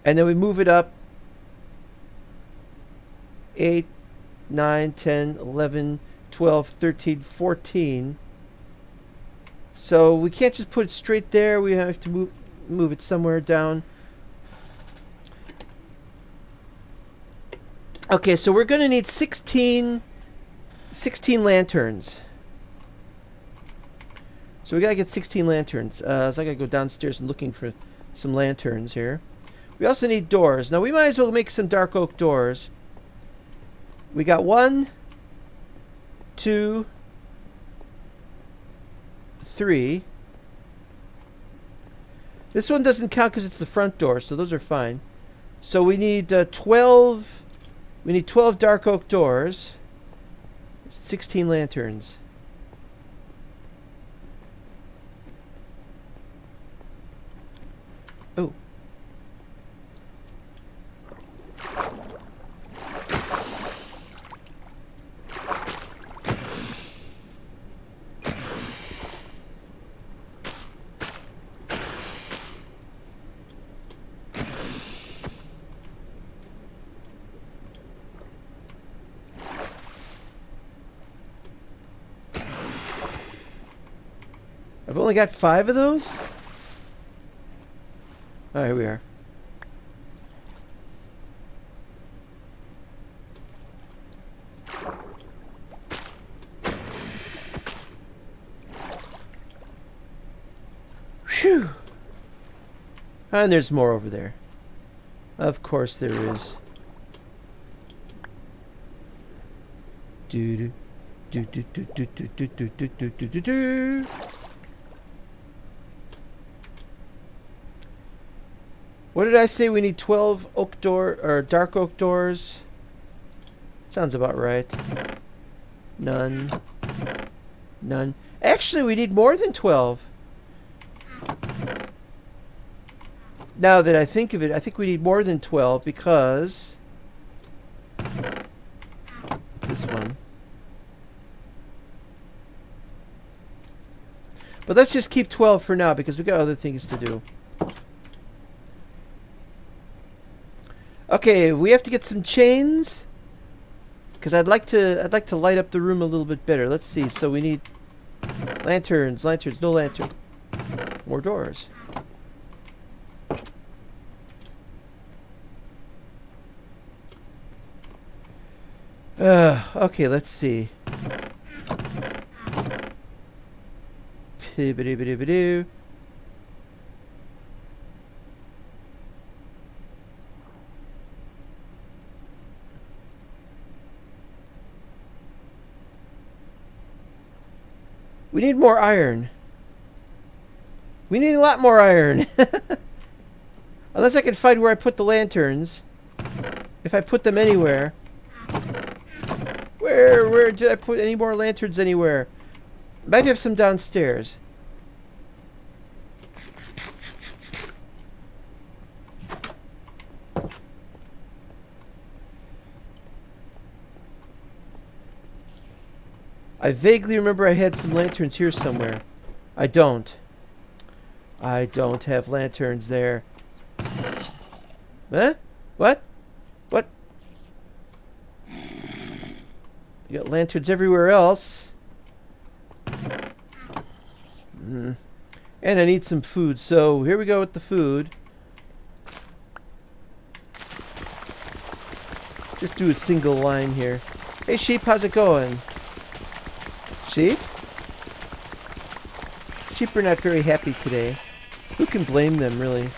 And then we move it up 8, 9, 10, 11, 12, 13, 14. So we can't just put it straight there. We have to move it somewhere down. Okay, so we're going to need 16 lanterns. So we got to get 16 lanterns. So I got to go downstairs and looking for some lanterns here. We also need doors. Now we might as well make some dark oak doors. We got 1, 2, 3. This one doesn't count because it's the front door, so those are fine. So we need 12. We need 12 dark oak doors. 16 lanterns. Oh. I've only got 5 of those? Oh, here we are. Phew! And there's more over there. Of course there is. Do do do do do do do do do do do do do. What did I say? We need 12 oak door or dark oak doors. Sounds about right. None. None. Actually, we need more than 12. Now that I think of it, I think we need more than 12 because what's this one? But let's just keep 12 for now because we got other things to do. Okay, we have to get some chains because I'd like to light up the room a little bit better. Let's see. So we need lanterns, no lantern. More doors. Okay, let's see. We need more iron. We need a lot more iron. Unless I can find where I put the lanterns. If I put them anywhere. Where did I put any more lanterns anywhere? Might have some downstairs. I vaguely remember I had some lanterns here somewhere. I don't. I don't have lanterns there. Huh? What? What? You got lanterns everywhere else. And I need some food. So here we go with the food. Just do a single line here. Hey sheep, how's it going? Sheep? Sheep are not very happy today. Who can blame them, really?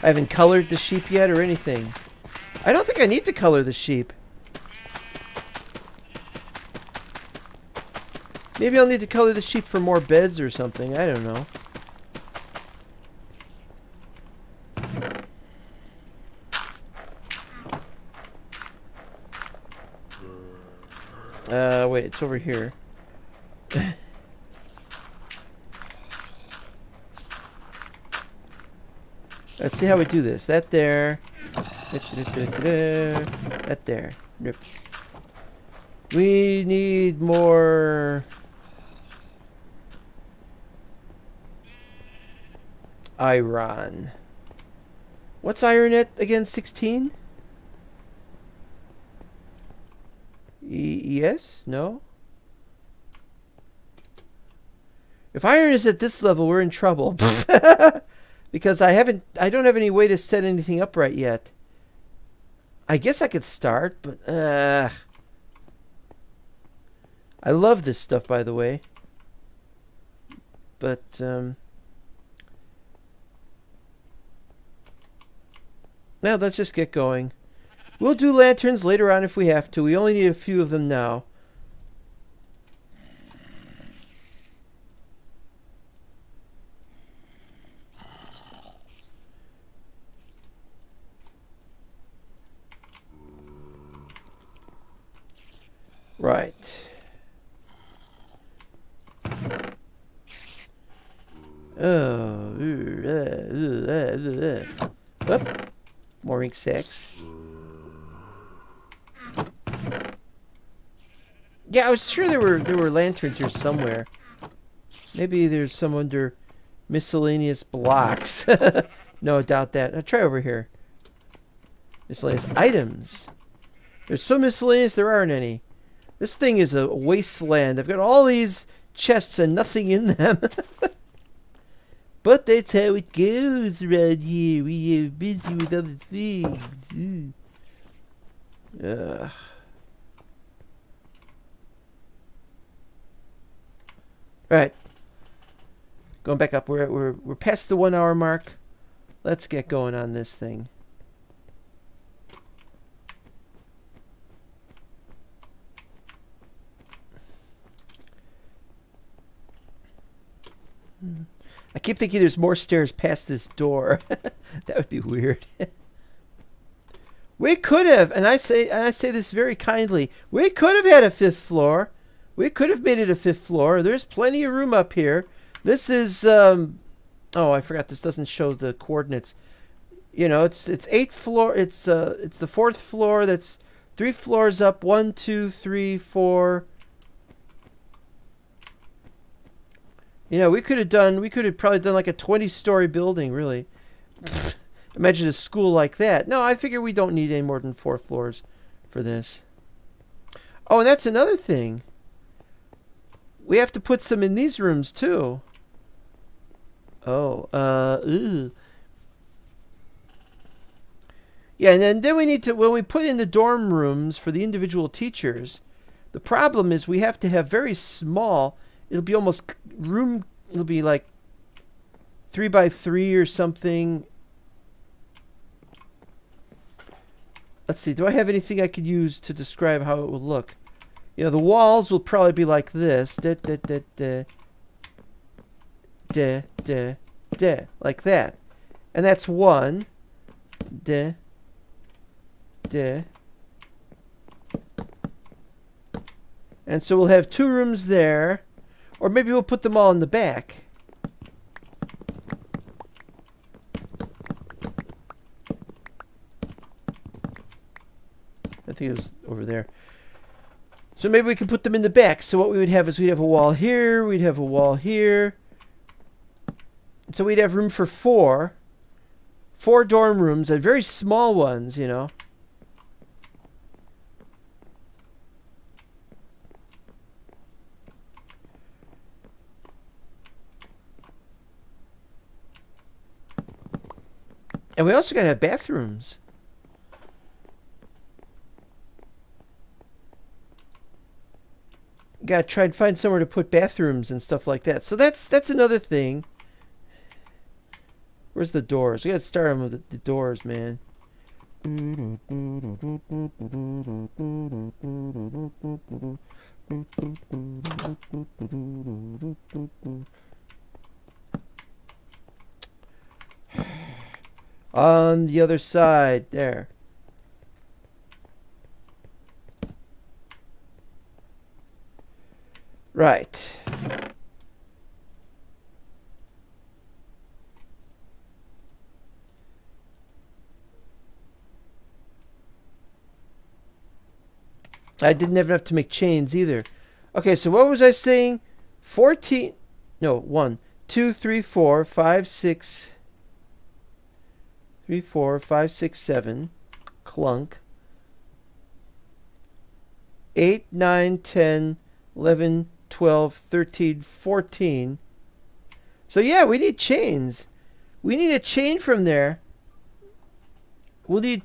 I haven't colored the sheep yet or anything. I don't think I need to color the sheep. Maybe I'll need to color the sheep for more beds or something. I don't know. Wait, it's over here. Let's see how we do this. That there. That there. Yep. We need more iron. What's iron at again? 16? Yes? No? If iron is at this level, we're in trouble. Because I don't have any way to set anything up right yet. I guess I could start, but I love this stuff, by the way. But well, let's just get going. We'll do lanterns later on if we have to. We only need a few of them now. Right. Oh. Whoop. More ink sacks. Yeah, I was sure there were lanterns here somewhere. Maybe there's some under miscellaneous blocks. No, I doubt that. I'll try over here. Miscellaneous items. There's so miscellaneous there aren't any. This thing is a wasteland. I've got all these chests and nothing in them. But that's how it goes around here. We are busy with other things. Ugh. Right. Going back up. We're past the 1 hour mark. Let's get going on this thing. I keep thinking there's more stairs past this door. That would be weird. We could have, and I say this very kindly, we could have had a 5th floor. We could have made it a 5th floor. There's plenty of room up here. This is oh, I forgot this doesn't show the coordinates. You know, it's 8th floor. It's the 4th floor that's 3 floors up. 1, 2, 3, 4. You know, we could have probably done like a 20-story building, really. Imagine a school like that. No, I figure we don't need any more than 4 floors for this. Oh, and that's another thing. We have to put some in these rooms, too. Oh, ew. Yeah, and then we need to, when we put in the dorm rooms for the individual teachers, the problem is we have to have very small, it'll be almost room, it'll be like 3 by 3 or something. Let's see, do I have anything I could use to describe how it will look? You know, the walls will probably be like this. Like that. And that's 1. And so we'll have 2 rooms there. Or maybe we'll put them all in the back. I think it was over there. So maybe we can put them in the back. So what we would have is we'd have a wall here. We'd have a wall here. So we'd have room for 4. 4 dorm rooms, and very small ones, you know. And we also got to have bathrooms. Got to try and find somewhere to put bathrooms and stuff like that. So that's another thing. Where's the doors? We got to start them with the doors, man. On the other side, there. Right. I didn't have enough to make chains either. Okay, so what was I saying? 14. No, 1, 2, 3, 4, 5, 6. 3, 4, 5, 6, 7. Clunk. 8, 9, 10, 11, 12, 13, 14. So yeah, we need chains. We need a chain from there. We'll need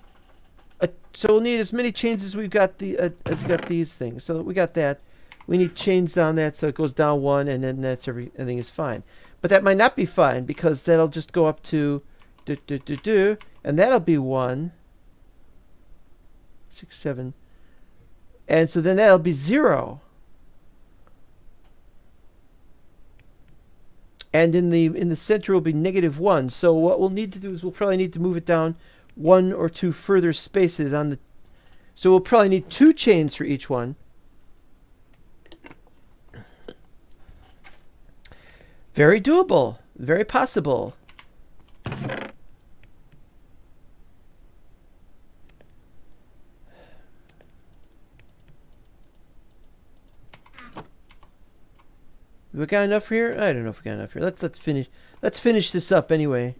we'll need as many chains as we've got these things. So we got that. We need chains down that, so it goes down 1, and then everything is fine. But that might not be fine because that'll just go up to and that'll be 1, 6, 7, and so then that'll be 0. And in the center will be -1. So what we'll need to do is we'll probably need to move it down 1 or 2 further spaces on the. So we'll probably need 2 chains for each one. Very doable. Very possible. We got enough here? I don't know if we got enough here. Let's finish this up anyway.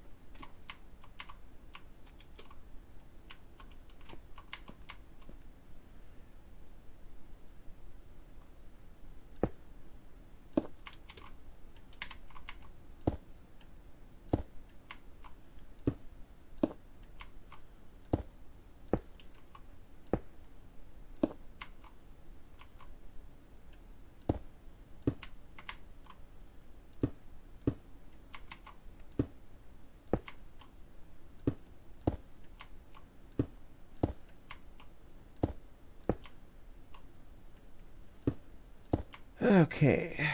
Okay.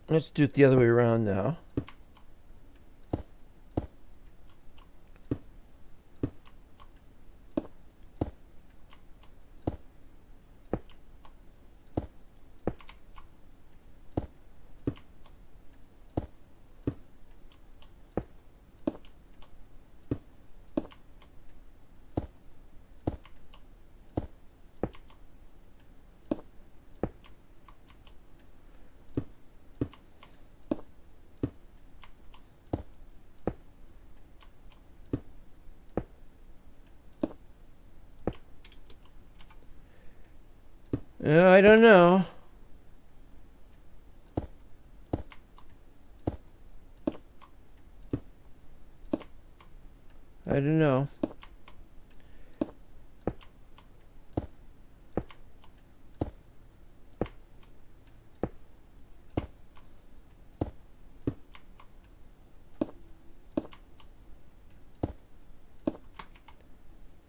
Let's do it the other way around now. I don't know. I don't know.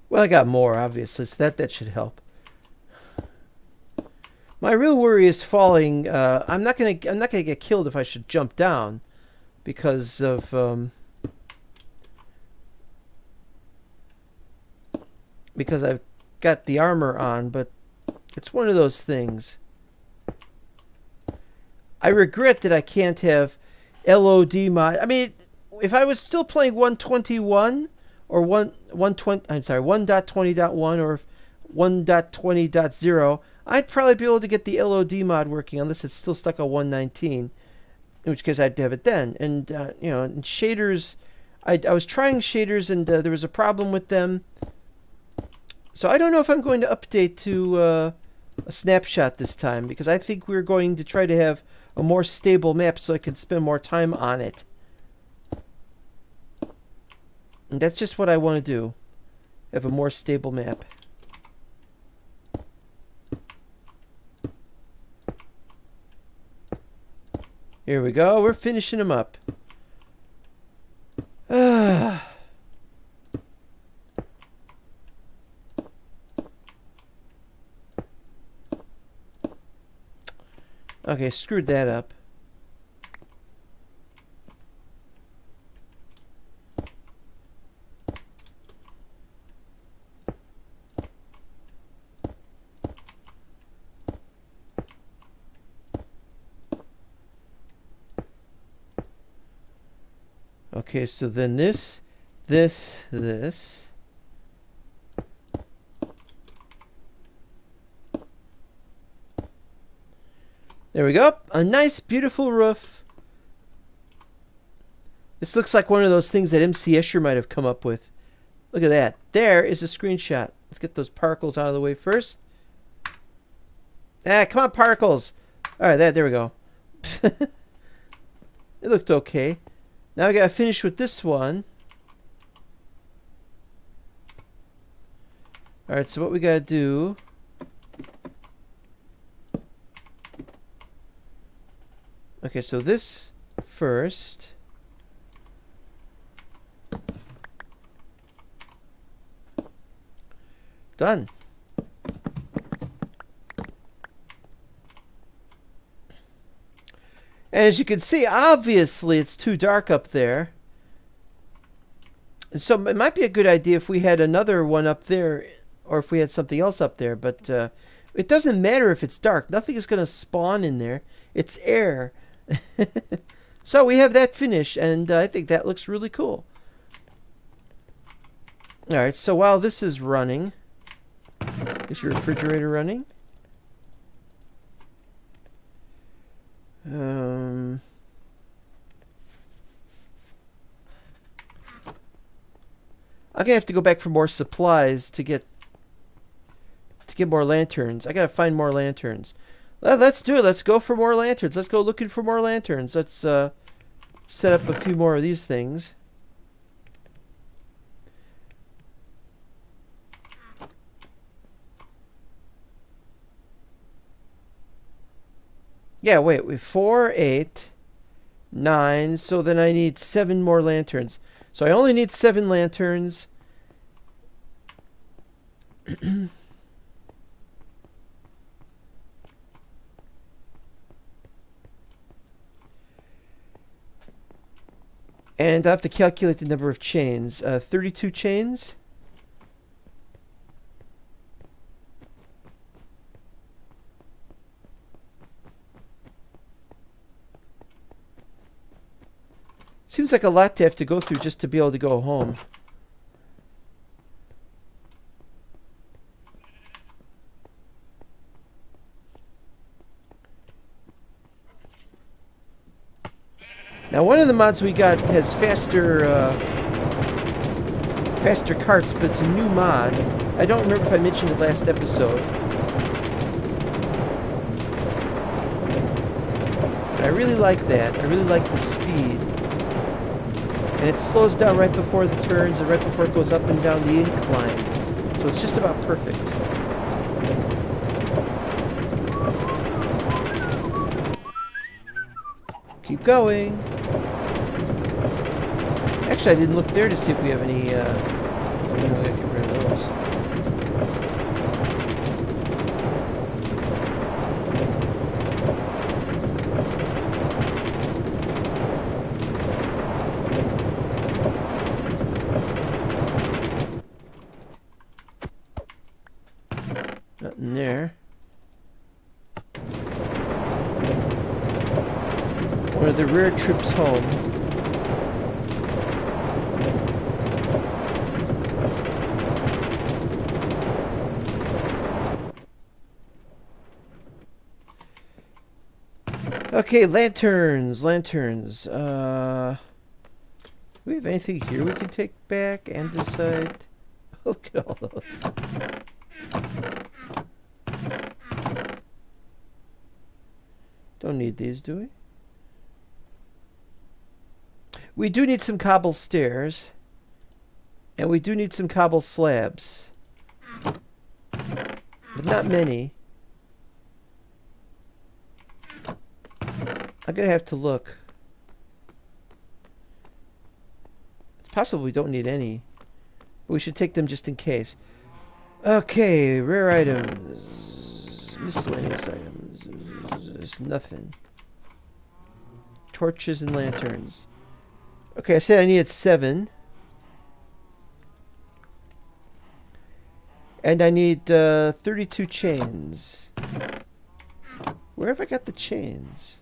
Well, I got more, obviously, so that should help. My real worry is falling. I'm not gonna get killed if I should jump down, because of because I've got the armor on. But it's one of those things. I regret that I can't have LOD mod. I mean, if I was still playing 121 or 1.20.1 or 1.20.0, I'd probably be able to get the LOD mod working, unless it's still stuck on 119, in which case I'd have it then. And you know, and shaders, I was trying shaders, and there was a problem with them. So I don't know if I'm going to update to a snapshot this time, because I think we're going to try to have a more stable map so I can spend more time on it. And that's just what I want to do. Have a more stable map. Here we go. We're finishing them up. Okay, screwed that up. Okay, so then this. There we go. A nice, beautiful roof. This looks like one of those things that MC Escher might have come up with. Look at that. There is a screenshot. Let's get those particles out of the way first. Ah, come on, particles. All right, there we go. It looked okay. Now I gotta finish with this one. All right, so what we gotta do... Okay, so this first. Done. And as you can see, obviously it's too dark up there. And so it might be a good idea if we had another one up there, or if we had something else up there. But it doesn't matter if it's dark. Nothing is going to spawn in there. It's air. So we have that finished, and I think that looks really cool. Alright, so while this is running, is your refrigerator running? I'm gonna have to go back for more supplies to get more lanterns. I gotta find more lanterns. Well, let's do it. Let's go for more lanterns. Let's go looking for more lanterns. Let's set up a few more of these things. Yeah, wait, 4, 8, 9. So then I need 7 more lanterns. So I only need 7 lanterns. And I have to calculate the number of chains. 32 chains. Seems like a lot to have to go through just to be able to go home. Now, one of the mods we got has faster carts, but it's a new mod. I don't remember if I mentioned it last episode. really like that. I really like the speed. And it slows down right before the turns and right before it goes up and down the inclines. So it's just about perfect. Keep going. Actually, I didn't look there to see if we have any, I gotta get rid of those. Nothing there. One of the rare trips home. Okay, lanterns. Do we have anything here we can take back and decide? Look at all those. Don't need these, do we? We do need some cobble stairs. And we do need some cobble slabs. But not many. I'm gonna have to look. It's possible we don't need any. But we should take them just in case. Okay, rare items. Miscellaneous items. There's nothing. Torches and lanterns. Okay, I said I needed 7. And I need 32 chains. Where have I got the chains?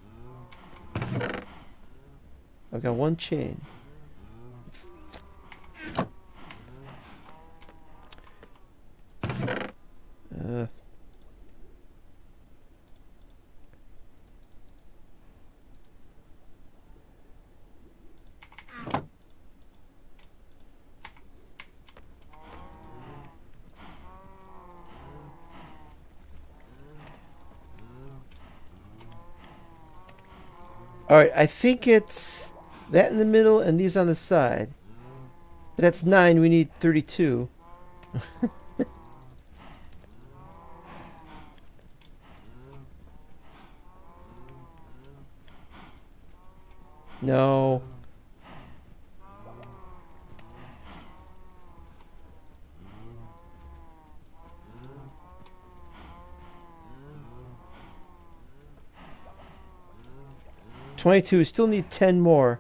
I've got 1 chain. Alright, I think it's that in the middle and these on the side. But that's 9, we need 32. No. $22. Still need 10 more.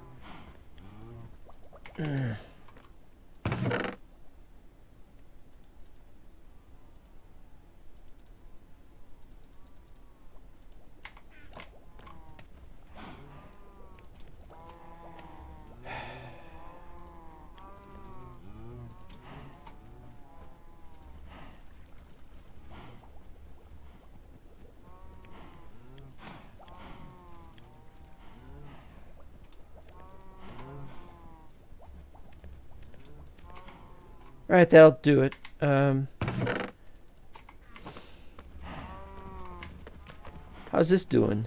Alright, that'll do it. How's this doing?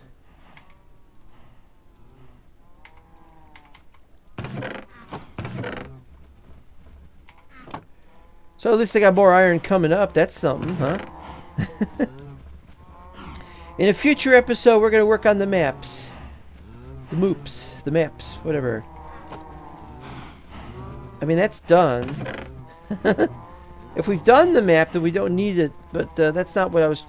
So at least I got more iron coming up. That's something, huh? In a future episode, we're going to work on the maps. The moops. The maps. Whatever. I mean, that's done. If we've done the map, then we don't need it. But that's not what I was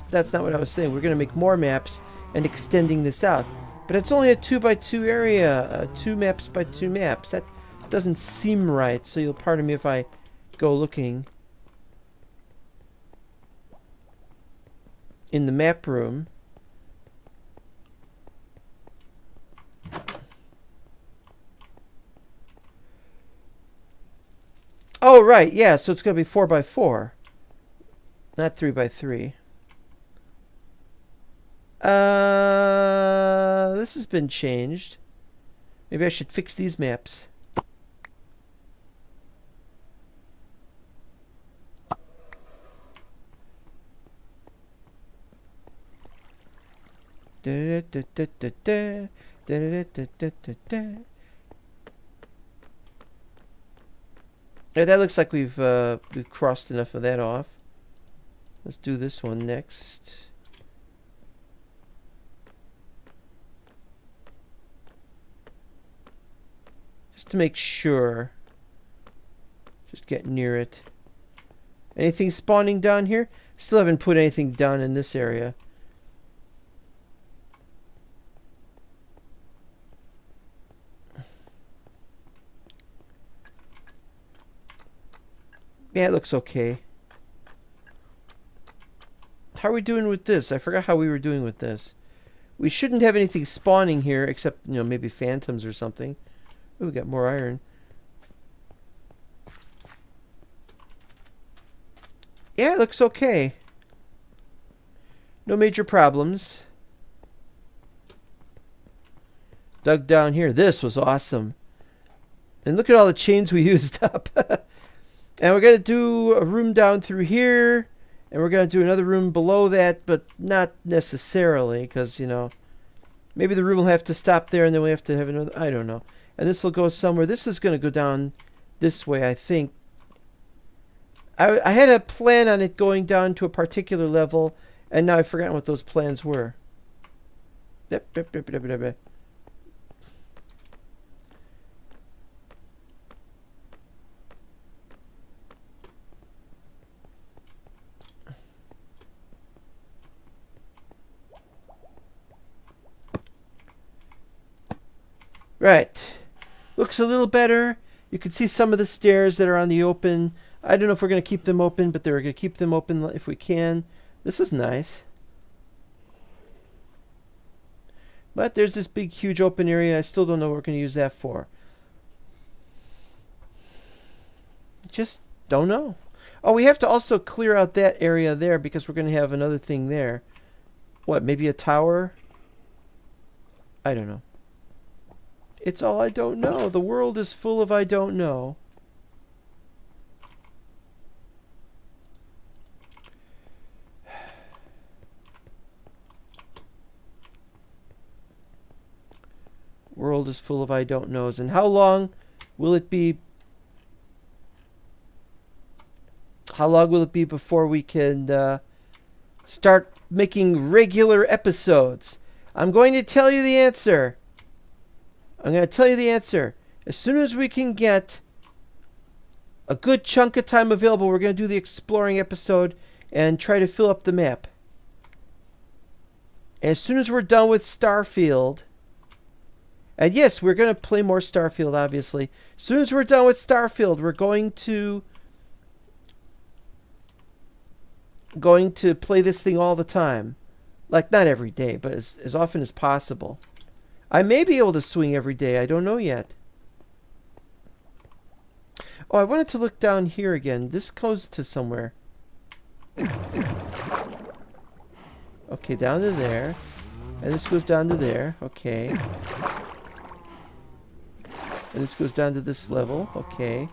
saying. We're going to make more maps and extending this out. But it's only a 2x2 area. 2 maps by 2 maps. That doesn't seem right. So you'll pardon me if I go looking in the map room. Oh, right, yeah, so it's going to be 4x4. Not 3x3. This has been changed. Maybe I should fix these maps. Da-da-da-da-da-da. Da-da-da-da-da-da. Yeah, that looks like we've crossed enough of that off. Let's do this one next. Just to make sure. Just get near it. Anything spawning down here? Still haven't put anything down in this area. Yeah, it looks okay. How are we doing with this? I forgot how we were doing with this. We shouldn't have anything spawning here except, you know, maybe phantoms or something. Oh, we got more iron. Yeah, it looks okay. No major problems. Dug down here. This was awesome. And look at all the chains we used up. And we're going to do a room down through here. And we're going to do another room below that, but not necessarily, because, you know, maybe the room will have to stop there and then we have to have another, I don't know. And this will go somewhere. This is going to go down this way, I think. I had a plan on it going down to a particular level, and now I've forgotten what those plans were. Right. Looks a little better. You can see some of the stairs that are on the open. I don't know if we're going to keep them open, but they're going to keep them open if we can. This is nice. But there's this big, huge open area. I still don't know what we're going to use that for. Just don't know. Oh, we have to also clear out that area there because we're going to have another thing there. What, maybe a tower? I don't know. It's all I don't know. The world is full of I don't know. World is full of I don't knows. And how long will it be? How long will it be before we can start making regular episodes? I'm going to tell you the answer. I'm going to tell you the answer. As soon as we can get a good chunk of time available, we're going to do the exploring episode and try to fill up the map. And as soon as we're done with Starfield, and yes, we're going to play more Starfield, obviously. As soon as we're done with Starfield, we're going to play this thing all the time. Like, not every day, but as often as possible. I may be able to swing every day. I don't know yet. Oh, I wanted to look down here again. This goes to somewhere. Okay, down to there. And this goes down to there. Okay. And this goes down to this level. Okay.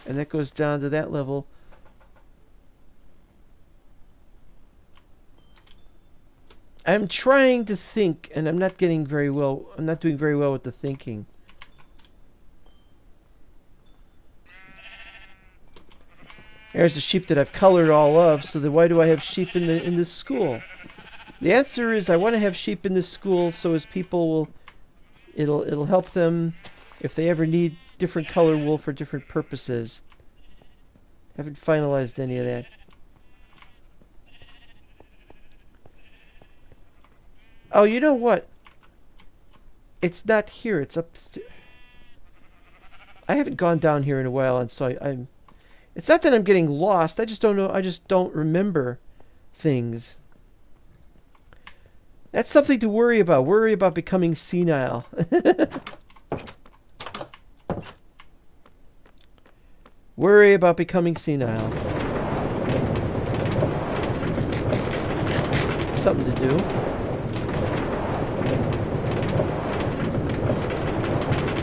And that goes down to that level. I'm trying to think, and I'm not getting very well. I'm not doing very well with the thinking. There's a sheep that I've colored all of, so then why do I have sheep in this school? The answer is I want to have sheep in this school so as people will, it'll help them if they ever need different color wool for different purposes. Haven't finalized any of that. Oh, you know what? It's not here. It's upstairs. I haven't gone down here in a while, and so I'm... It's not that I'm getting lost. I just don't know. I just don't remember things. That's something to worry about. Worry about becoming senile. Worry about becoming senile. Something to do.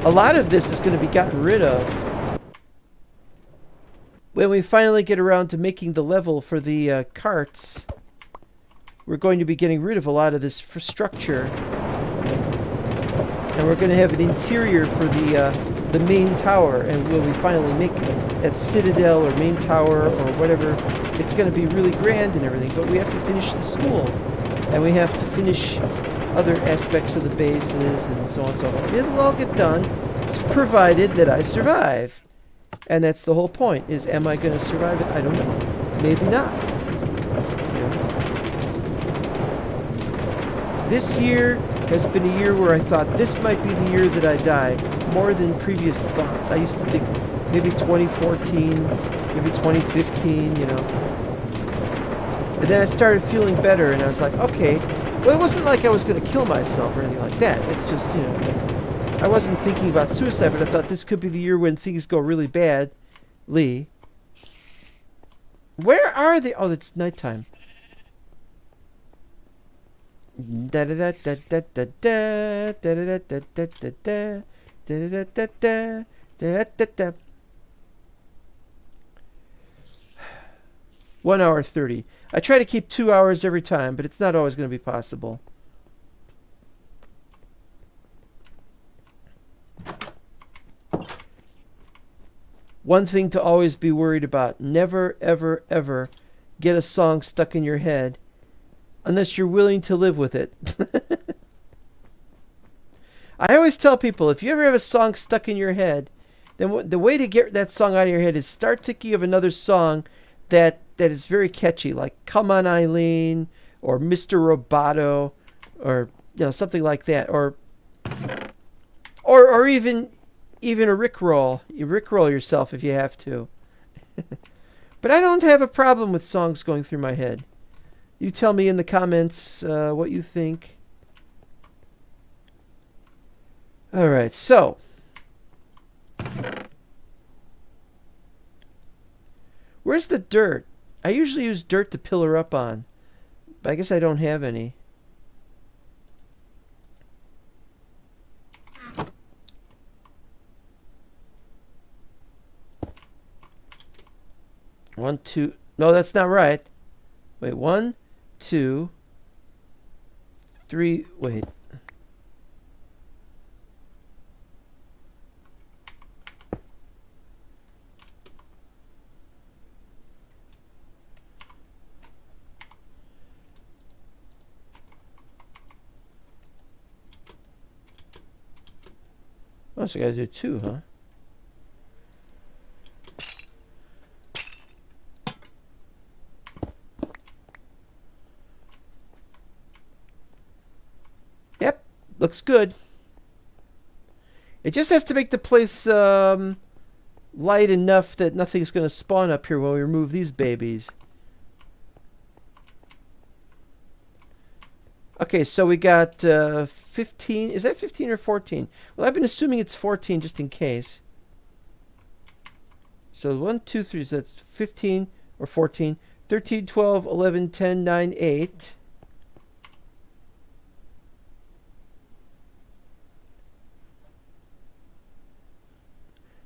A lot of this is going to be gotten rid of. when we finally get around to making the level for the carts, we're going to be getting rid of a lot of this structure. And we're going to have an interior for the main tower. And when we finally make that citadel or main tower or whatever, it's going to be really grand and everything. But we have to finish the school. And we have to finish other aspects of the bases and so on and so forth. It'll all get done, provided that I survive. And that's the whole point, is am I going to survive it? I don't know. Maybe not. This year has been a year where I thought this might be the year that I die, more than previous thoughts. I used to think maybe 2014, maybe 2015, you know. And then I started feeling better, and I was like, okay. Well, it wasn't like I was going to kill myself or anything like that. It's just, you know, I wasn't thinking about suicide, but I thought this could be the year when things go really bad. Lee. Where are they? Oh, it's nighttime. Da da da da da da da da da da da da da da da da da. 1 hour 30. I try to keep 2 hours every time, but it's not always going to be possible. One thing to always be worried about: never, ever, ever get a song stuck in your head unless you're willing to live with it. I always tell people, if you ever have a song stuck in your head, then the way to get that song out of your head is start thinking of another song that is very catchy, like Come On Eileen, or Mr. Roboto, or something like that, or even a Rickroll. You Rickroll yourself if you have to. But I don't have a problem with songs going through my head. You tell me in the comments what you think. All right, so where's the dirt? I usually use dirt to pillar up on, but I guess I don't have any. One, two. No, that's not right. Wait, 1, 2, 3. Wait. Oh, so I gotta do 2, huh? Yep, looks good. It just has to make the place light enough that nothing's going to spawn up here when we remove these babies. Okay, so we got 15. Is that 15 or 14? Well, I've been assuming it's 14 just in case. So 1, 2, 3, so that's 15 or 14. 13, 12, 11, 10, 9, 8.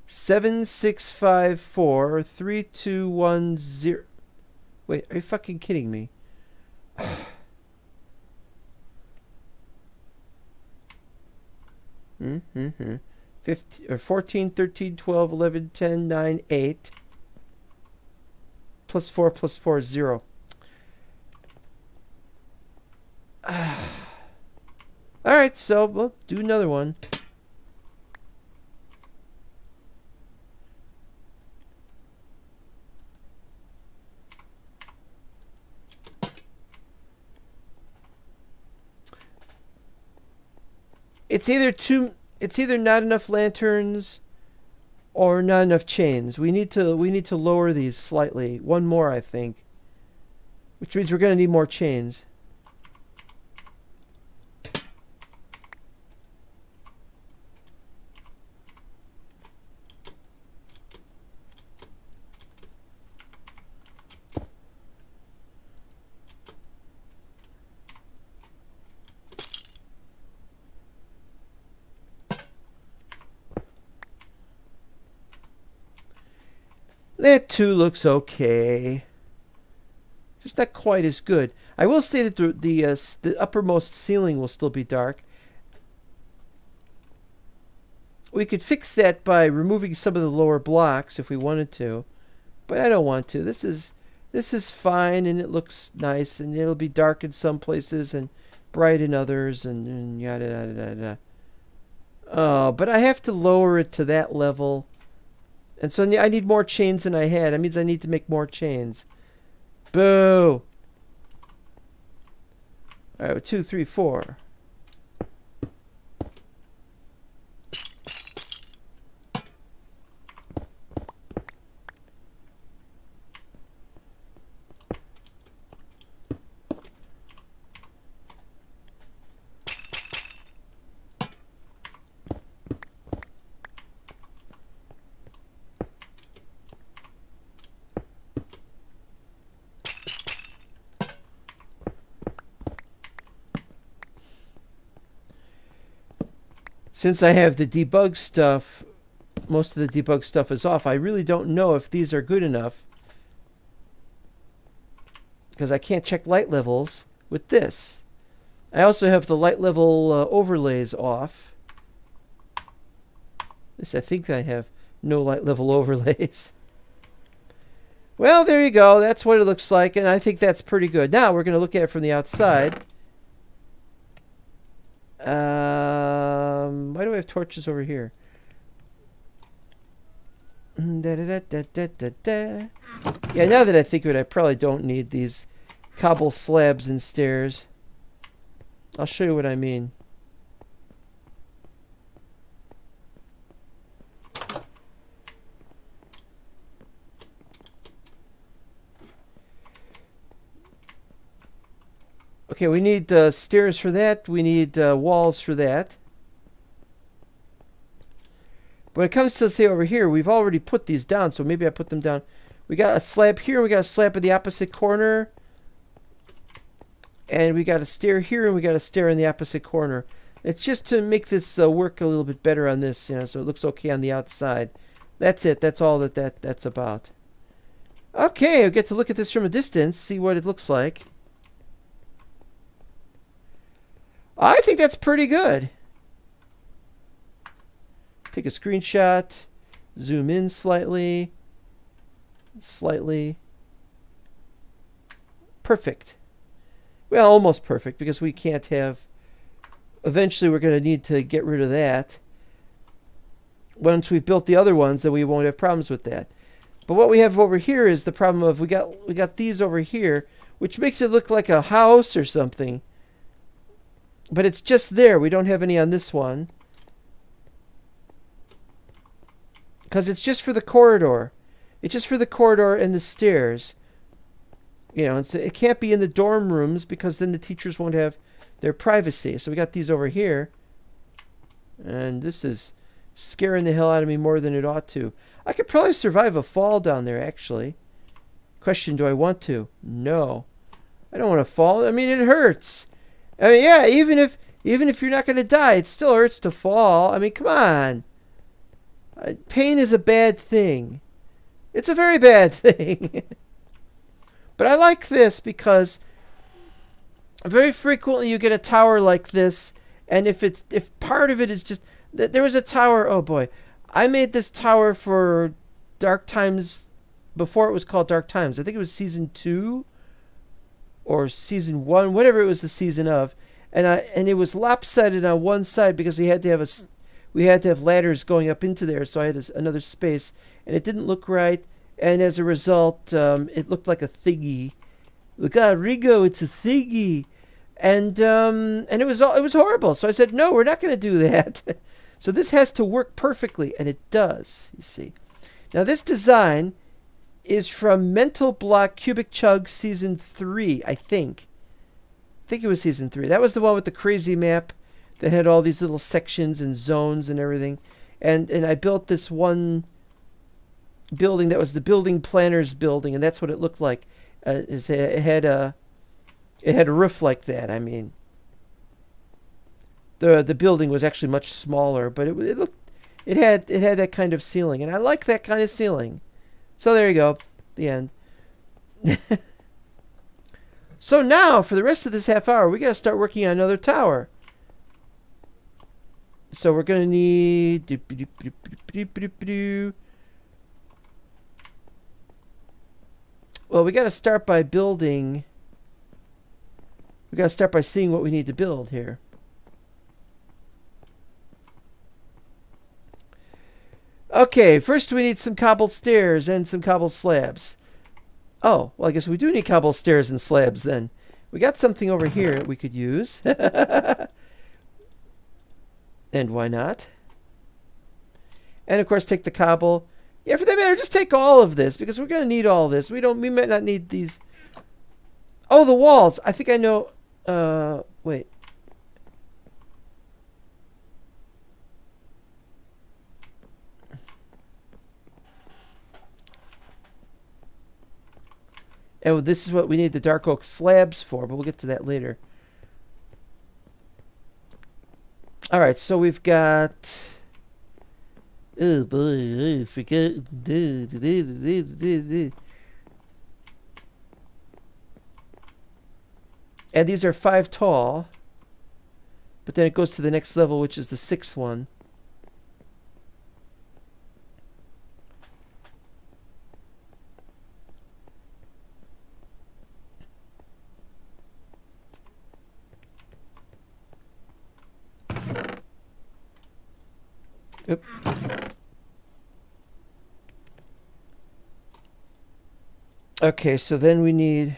Seven, 6, 5, 4, 3, 2, 1, 0. Wait, are you fucking kidding me? 15, or 14, 13, 12, 11, 10, 9, 8. Plus 4 plus 4 is 0. Alright, so we'll do another one. It's either not enough lanterns or not enough chains. We need to lower these slightly. One more, I think. Which means we're going to need more chains. That too looks okay. Just not quite as good. I will say that the uppermost ceiling will still be dark. We could fix that by removing some of the lower blocks if we wanted to, but I don't want to. This is fine, and it looks nice, and it'll be dark in some places and bright in others, and yada yada yada. Oh, but I have to lower it to that level, and so I need more chains than I had. That means I need to make more chains. Boo! All right, 2, 3, 4. Since I have the debug stuff, most of the debug stuff is off, I really don't know if these are good enough, because I can't check light levels with this. I also have the light level overlays off. At least I think I have no light level overlays. Well, there you go. That's what it looks like, and I think that's pretty good. Now we're going to look at it from the outside. Why do I have torches over here? Yeah, now that I think of it, I probably don't need these cobble slabs and stairs. I'll show you what I mean. Okay, we need stairs for that. We need walls for that. When it comes to, say, over here, we've already put these down, so maybe I put them down. We got a slab here, and we got a slab in the opposite corner. And we got a stair here, and we got a stair in the opposite corner. It's just to make this work a little bit better on this, so it looks okay on the outside. That's it. That's all that's about. Okay, I'll get to look at this from a distance, see what it looks like. I think that's pretty good. Take a screenshot, zoom in slightly. Perfect. Well, almost perfect, because we can't have... Eventually, we're going to need to get rid of that. Once we've built the other ones, then we won't have problems with that. But what we have over here is the problem of we got these over here, which makes it look like a house or something. But it's just there. We don't have any on this one. Because it's just for the corridor. It's just for the corridor and the stairs. You know, it can't be in the dorm rooms, because then the teachers won't have their privacy. So we got these over here. And this is scaring the hell out of me more than it ought to. I could probably survive a fall down there, actually. Question, do I want to? No. I don't want to fall. I mean, it hurts. I mean, yeah, even if you're not going to die, it still hurts to fall. I mean, come on. Pain is a bad thing. It's a very bad thing. But I like this because very frequently you get a tower like this, and if part of it is just... There was a tower... Oh, boy. I made this tower for Dark Times before it was called Dark Times. I think it was Season 2 or Season 1, whatever it was the season of. And it was lopsided on one side because we had to have ladders going up into there, so I had another space, and it didn't look right, and as a result, it looked like a thingy. Look at Rigo, it's a thingy, and it was horrible. So I said, no, we're not going to do that. So this has to work perfectly, and it does. You see, now this design is from Mental Block Cubic Chug Season 3, I think. I think it was Season 3. That was the one with the crazy map that had all these little sections and zones and everything. And I built this one building that was the building planner's building, and that's what it looked like. It had a roof like that. I mean, the building was actually much smaller, but it had that kind of ceiling, and I like that kind of ceiling. So there you go. The end. So now, for the rest of this half hour, we got to start working on another tower. So we're going to need... Well, we got to start by building... We got to start by seeing what we need to build here. Okay, first we need some cobbled stairs and some cobbled slabs. Oh, well, I guess we do need cobbled stairs and slabs then. We got something over here that we could use. And why not? And of course, take the cobble. Yeah, for that matter, just take all of this because we're going to need all this. We might not need these. Oh, the walls. I think I know. Wait. Oh, this is what we need the dark oak slabs for, but we'll get to that later. All right, so we've got... Oh boy, I forgot. And these are 5 tall. But then it goes to the next level, which is the 6th one. Oop. Okay, so then we need...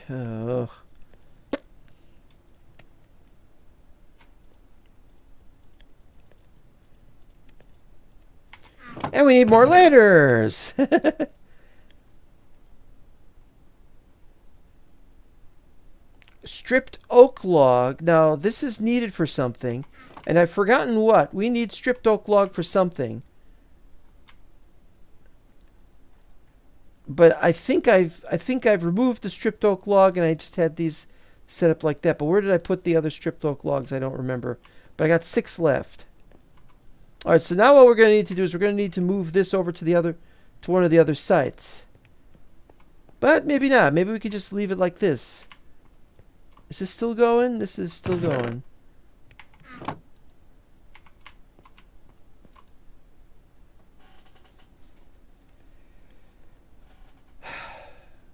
And we need more ladders! Stripped oak log. Now, this is needed for something. And I've forgotten what. We need stripped oak log for something. But I think I've removed the stripped oak log and I just had these set up like that. But where did I put the other stripped oak logs? I don't remember. But I got 6 left. All right, so now what we're going to need to do is we're going to need to move this over to one of the other sites. But maybe not. Maybe we could just leave it like this. Is this still going? This is still going.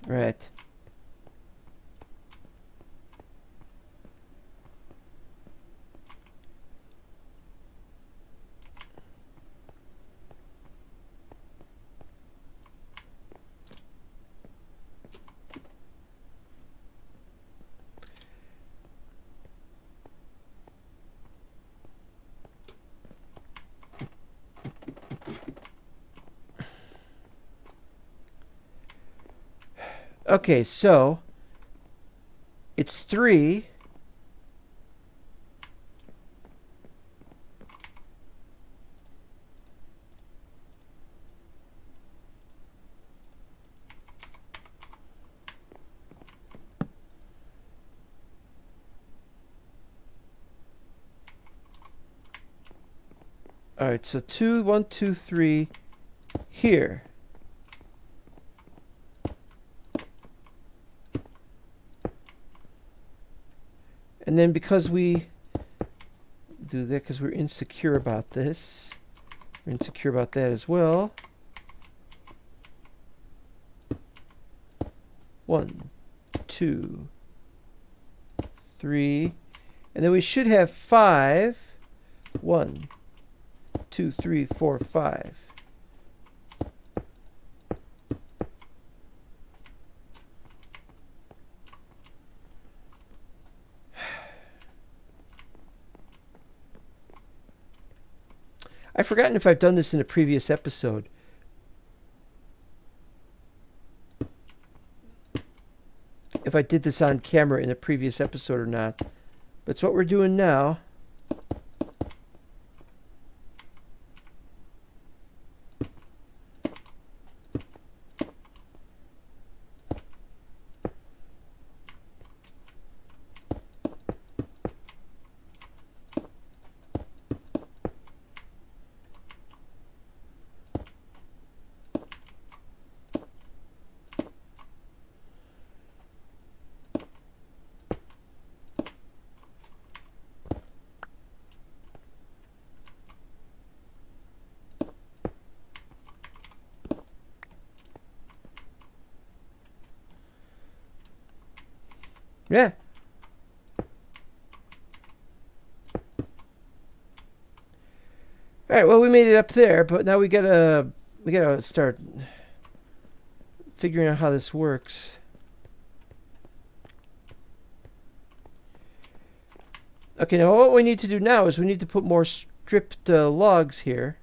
Right. Okay, so it's 3. All right, so 2, 1, 2, 3 here. And then because we do that, because we're insecure about this, we're insecure about that as well. 1, 2, 3, and then we should have 5. 1, 2, 3, 4, 5. I've forgotten if I've done this in a previous episode. If I did this on camera in a previous episode or not. But it's what we're doing now. Yeah. All right. Well, we made it up there, but now we gotta start figuring out how this works. Okay. Now what we need to do now is we need to put more stripped logs here.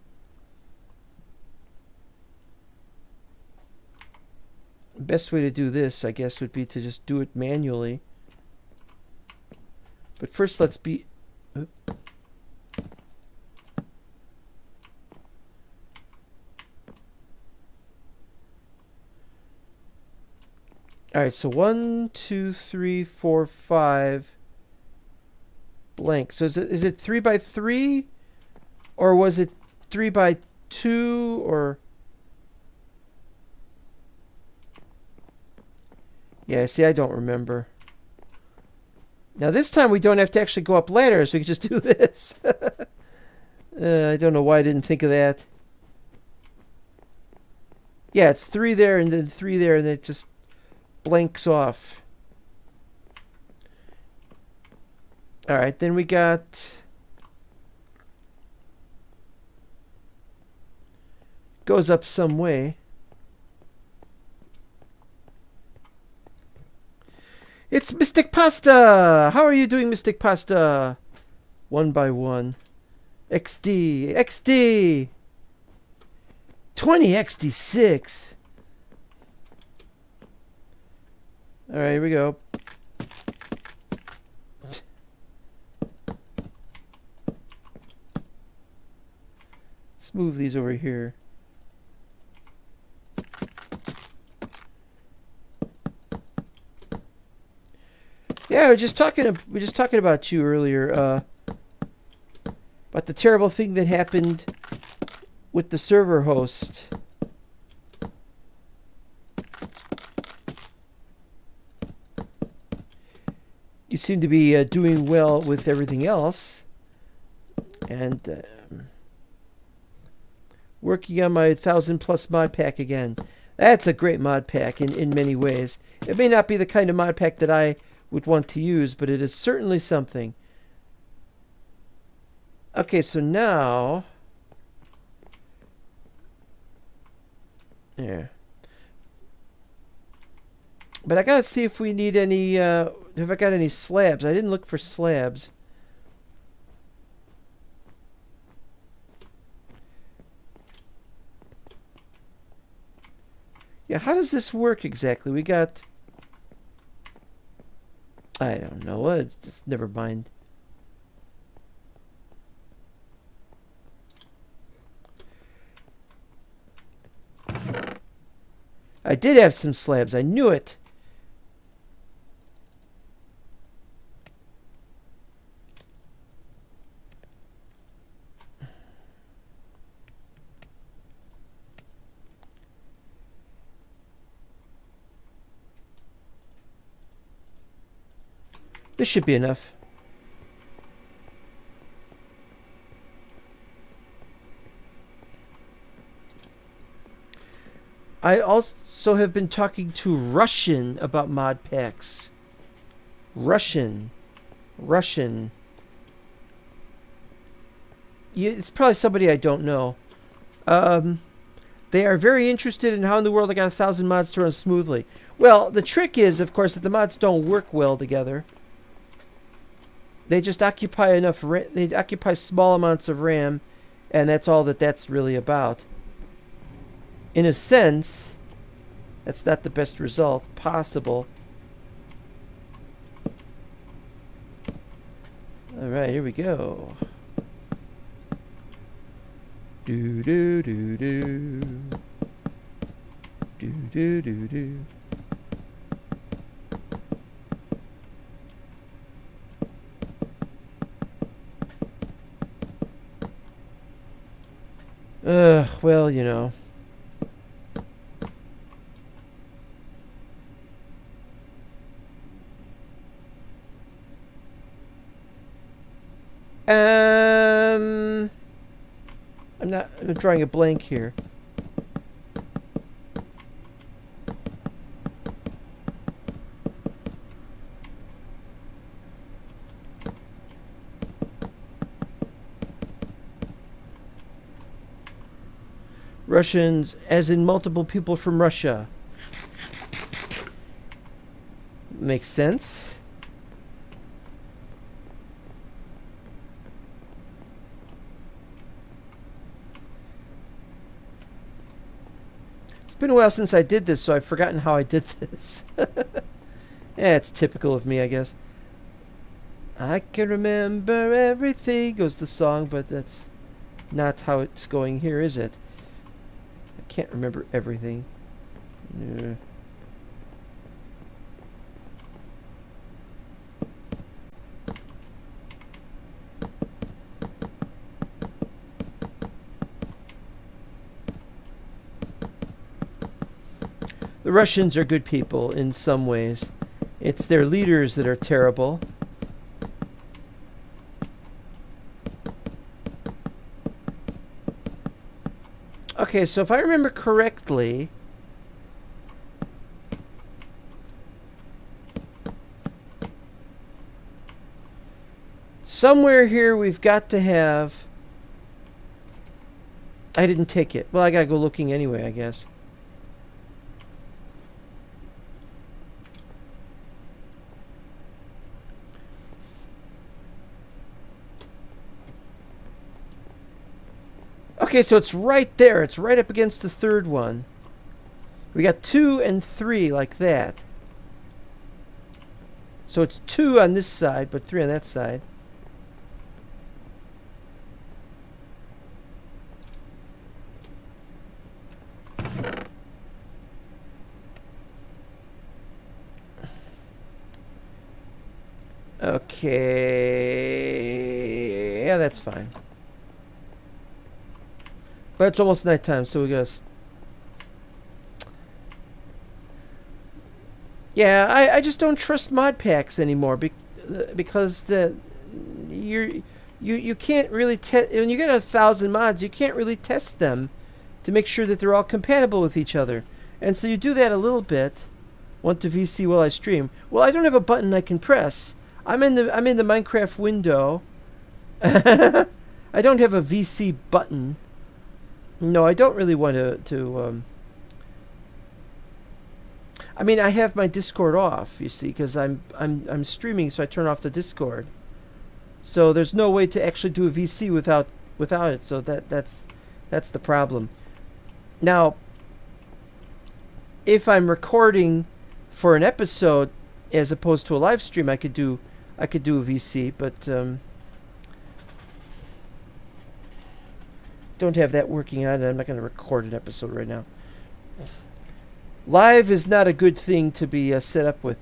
The best way to do this, I guess, would be to just do it manually. But first, let's be. All right, so 1, 2, 3, 4, 5 blank. So is it 3 by 3, or was it 3 by 2, or? Yeah, see, I don't remember. Now this time we don't have to actually go up ladders. We can just do this. I don't know why I didn't think of that. Yeah, it's 3 there and then 3 there, and then it just blanks off. All right, then we got goes up some way. It's Mystic Pasta! How are you doing, Mystic Pasta? 1 by 1. XD! XD! 20 XD6! Alright, here we go. Let's move these over here. Yeah, we're just talking about you earlier, about the terrible thing that happened with the server host. You seem to be doing well with everything else, and working on my 1000+ mod pack again. That's a great mod pack in many ways. It may not be the kind of mod pack that I would want to use, but it is certainly something. Okay, so now, yeah. But I gotta see if we need any. Have I got any slabs? I didn't look for slabs. Yeah, how does this work exactly? We got. I don't know. What? Just never mind. I did have some slabs. I knew it. This should be enough. I also have been talking to Russian about mod packs. Russian. It's probably somebody I don't know. They are very interested in how in the world I got 1,000 mods to run smoothly. Well, the trick is, of course, that the mods don't work well together. They just occupy enough. They occupy small amounts of RAM, and that's all that's really about. In a sense, that's not the best result possible. All right, here we go. Do do do do. Do do do do. Well, you know. I'm drawing a blank here. Russians, as in multiple people from Russia. Makes sense. It's been a while since I did this, so I've forgotten how I did this. Yeah, it's typical of me, I guess. I can remember everything, goes the song, but that's not how it's going here, is it? I can't remember everything. Yeah. The Russians are good people in some ways. It's their leaders that are terrible. Okay, so if I remember correctly, somewhere here we've got to have... I didn't take it. Well, I gotta go looking anyway, I guess. Okay, so it's right there. It's right up against the third one. We got 2 and 3 like that. So it's 2 on this side, but 3 on that side. Okay. Yeah, that's fine. But it's almost nighttime, so we gotta... Yeah, I just don't trust mod packs anymore because you can't really test when you get 1,000 mods. You can't really test them to make sure that they're all compatible with each other, and so you do that a little bit. Want to VC while I stream? Well, I don't have a button I can press. I'm in the Minecraft window. I don't have a VC button. No, I don't really want to I mean, I have my Discord off, you see, because I'm streaming, so I turn off the Discord. So there's no way to actually do a VC without it. So that's the problem. Now, if I'm recording for an episode as opposed to a live stream, I could do a VC, but don't have that working on it. I'm not going to record an episode right now. Live is not a good thing to be set up with.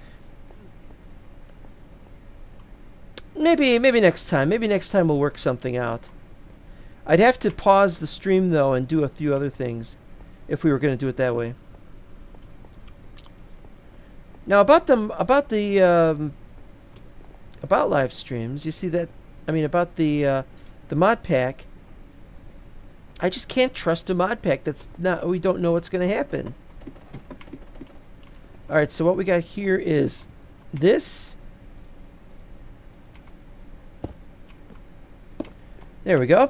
Maybe next time. Maybe next time we'll work something out. I'd have to pause the stream though and do a few other things if we were going to do it that way. Now about live streams, you see that? I mean about the mod pack. I just can't trust a mod pack. We don't know what's going to happen. All right, so what we got here is this. There we go.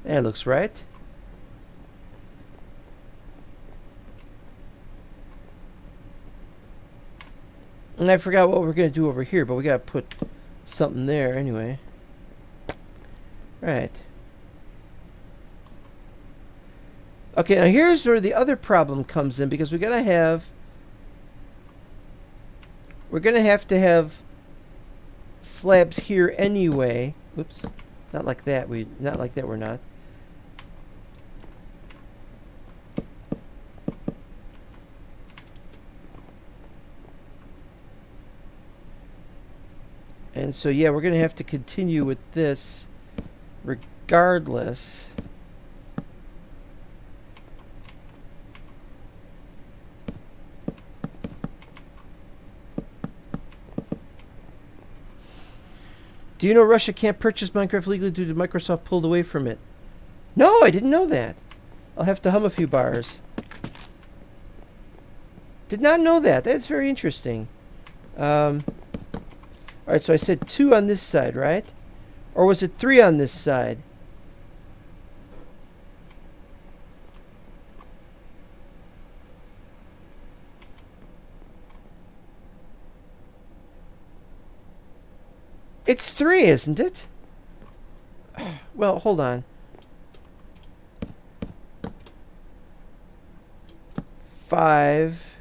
That looks right. And I forgot what we're going to do over here, but we got to put something there anyway. Right. Okay, now here's where the other problem comes in, because we're going to have to have slabs here anyway. Whoops. Not like that. We're not. And so, yeah, we're going to have to continue with this regardless. Do you know Russia can't purchase Minecraft legally due to Microsoft pulled away from it? No, I didn't know that. I'll have to hum a few bars. Did not know that. That's very interesting. Alright, so I said 2 on this side, right? Or was it 3 on this side? It's 3, isn't it? Well, hold on. 5.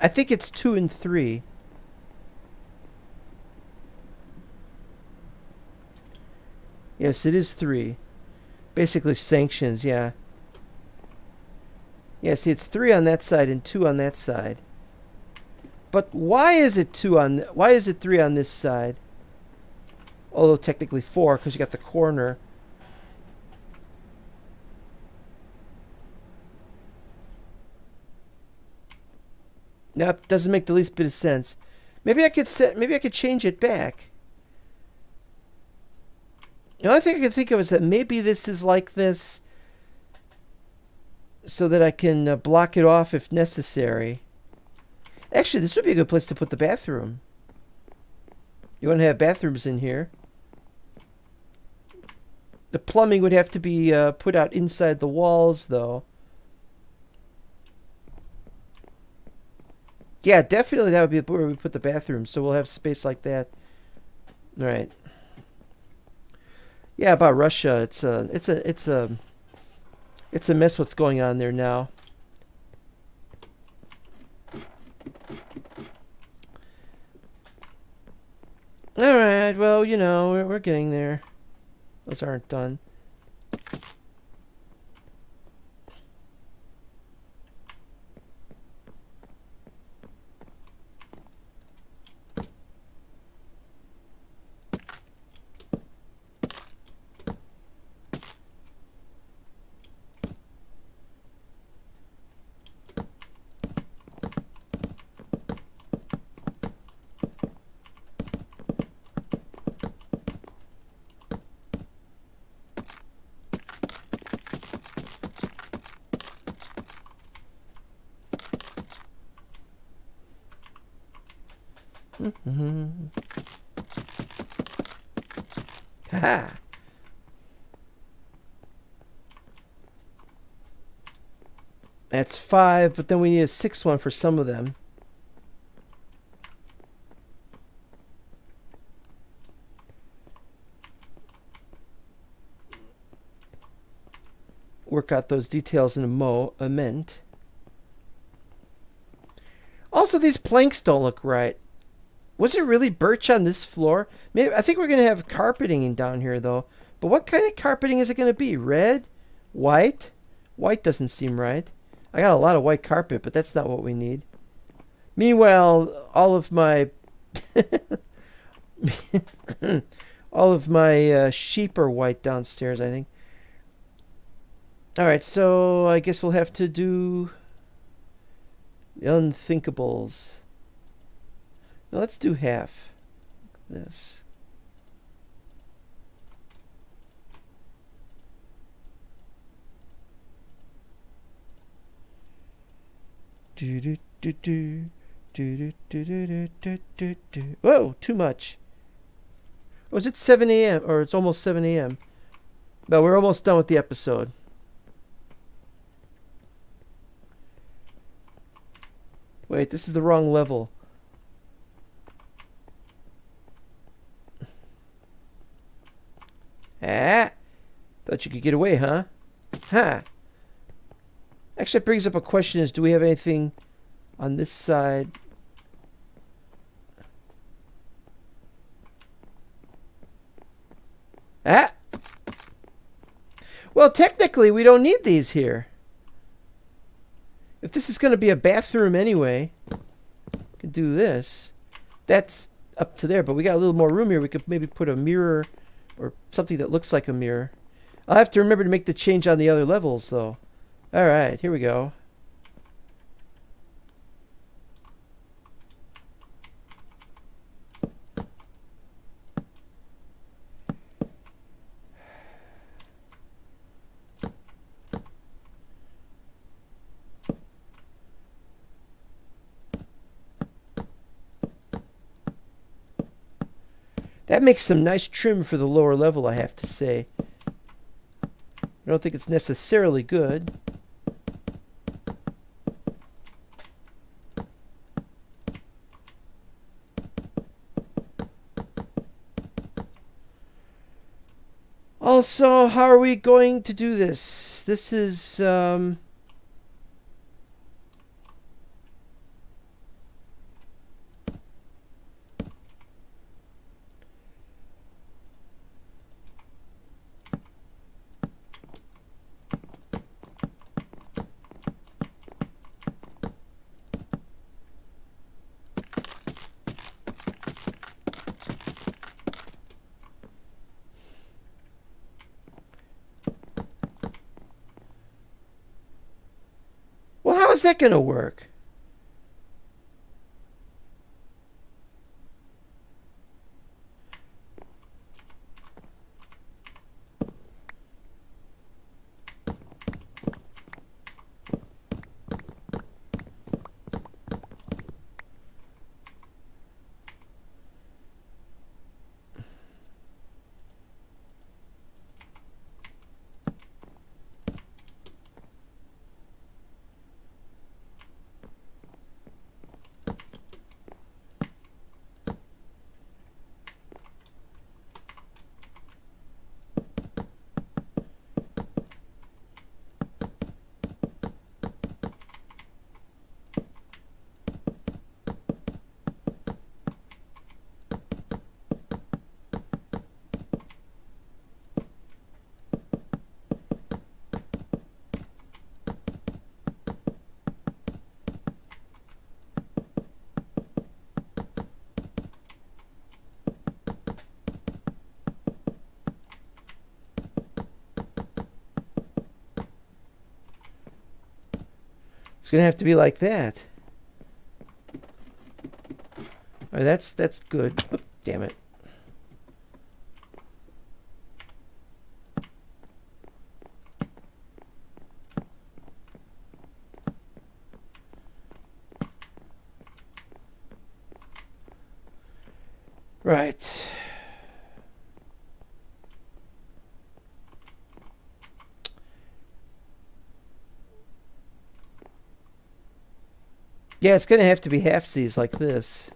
I think it's 2 and 3. Yes, it is 3. Basically sanctions, yeah. Yeah, see, it's 3 on that side and 2 on that side. But why is it 3 on this side? Although technically 4, because you got the corner. Nope, doesn't make the least bit of sense. Maybe I could change it back. The only thing I can think of is that maybe this is like this so that I can block it off if necessary. Actually, this would be a good place to put the bathroom. You want to have bathrooms in here. The plumbing would have to be put out inside the walls, though. Yeah, definitely that would be where we put the bathroom, so we'll have space like that. All right. Yeah, about Russia, it's a mess what's going on there now. All right, well, you know, we're getting there. Those aren't done. Ha! That's 5, but then we need a 6th one for some of them. Work out those details in a moment. Also, these planks don't look right. Was it really birch on this floor? Maybe I think we're going to have carpeting down here, though. But what kind of carpeting is it going to be? Red? White? White doesn't seem right. I got a lot of white carpet, but that's not what we need. Meanwhile, all of my sheep are white downstairs, I think. All right, so I guess we'll have to do the unthinkables. Now let's do half this. Whoa, too much. Oh, is it 7 a.m. or it's almost 7 a.m.? But we're almost done with the episode. Wait, this is the wrong level. Ah! Thought you could get away, huh? Huh. Actually, that brings up a question is, do we have anything on this side? Ah! Well, technically, we don't need these here. If this is going to be a bathroom anyway, we can do this. That's up to there, but we got a little more room here. We could maybe put a mirror or something that looks like a mirror. I'll have to remember to make the change on the other levels, though. All right, here we go. That makes some nice trim for the lower level, I have to say. I don't think it's necessarily good. Also, how are we going to do this? This is, well, how is that going to work? It's going to have to be like that. All right, that's good. Oh, damn it. Right. Yeah, it's going to have to be half-C's like this.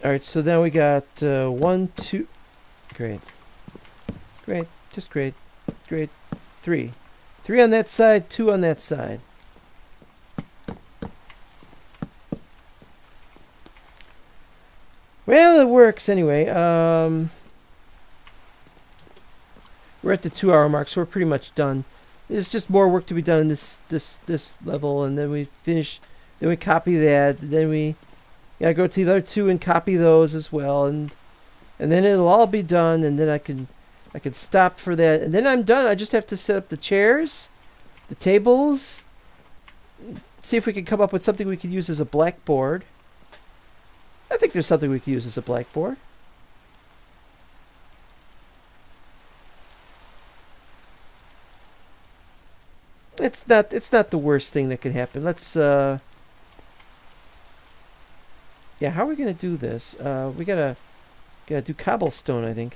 All right, so then we got 1, 2, great, just great, 3 on that side, 2 on that side. Well, it works anyway. We're at the 2-hour mark, so we're pretty much done. There's just more work to be done in this level, and then we finish. Then we copy that. Then we Yeah, go to the other two and copy those as well, and then it'll all be done, and then I can stop for that, and then I'm done. I just have to set up the chairs, the tables, see if we can come up with something we could use as a blackboard. I think there's something we could use as a blackboard. It's not the worst thing that could happen. Let's yeah, how are we gonna do this? We gotta do cobblestone, I think.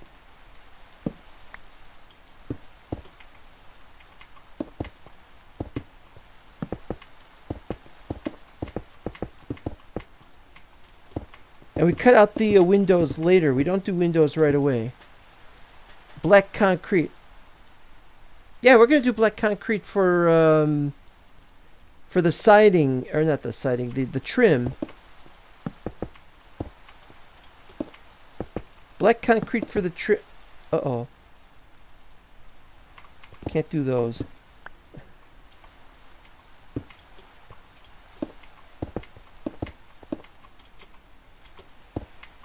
And we cut out the windows later. We don't do windows right away. Black concrete. Yeah, we're gonna do black concrete for the siding, or not the siding, the trim. Black concrete for the trim. Uh-oh. Can't do those.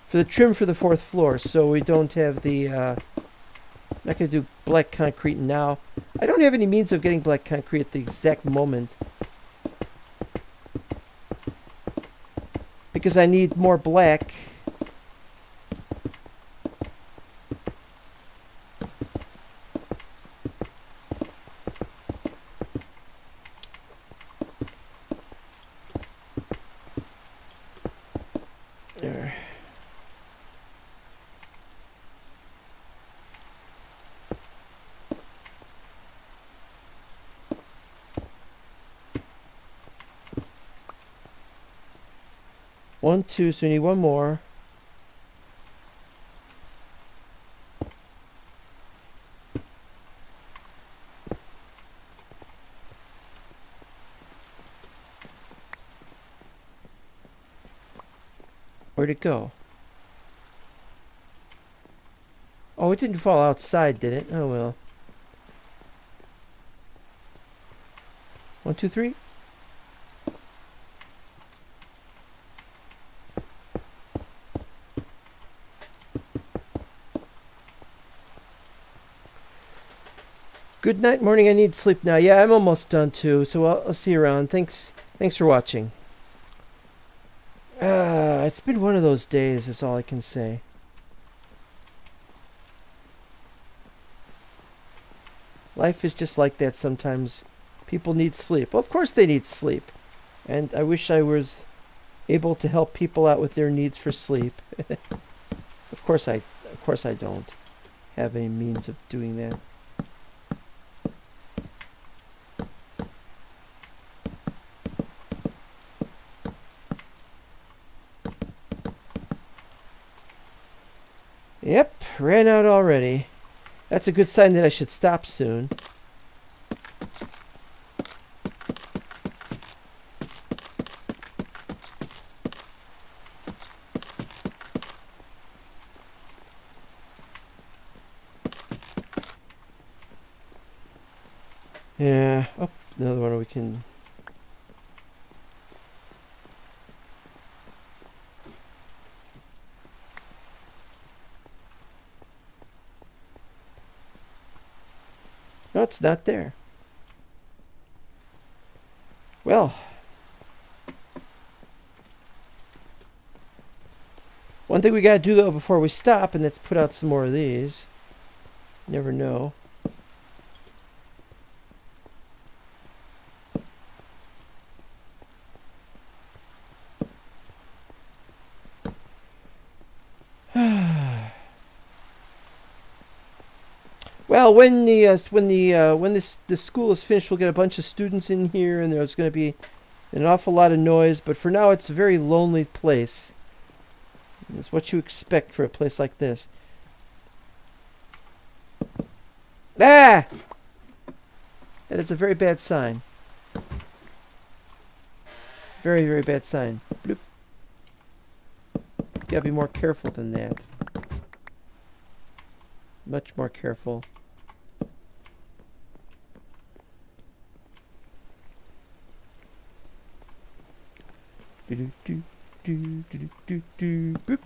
For the trim for the 4th floor, so we don't have the, I'm not going to do black concrete now. I don't have any means of getting black concrete at the exact moment. Because I need more black. There. One, two, so we need one more. Where'd it go? Oh, it didn't fall outside, did it? Oh well. 1, 2, 3. Good night, morning. I need sleep now. Yeah, I'm almost done too. So I'll see you around. Thanks for watching. It's been one of those days. That's all I can say. Life is just like that sometimes. People need sleep. Well, of course they need sleep. And I wish I was able to help people out with their needs for sleep. Of course I don't have any means of doing that. Yep, ran out already. That's a good sign that I should stop soon. Yeah. Oh, another one we can... No, it's not there. Well. One thing we gotta do though before we stop, and that's put out some more of these. Never know. Well, when this school is finished, we'll get a bunch of students in here, and there's going to be an awful lot of noise. But for now, it's a very lonely place. It's what you expect for a place like this. Ah! That is a very bad sign. Very, very bad sign. Bloop. Gotta be more careful than that. Much more careful. Do-do-do. Boop.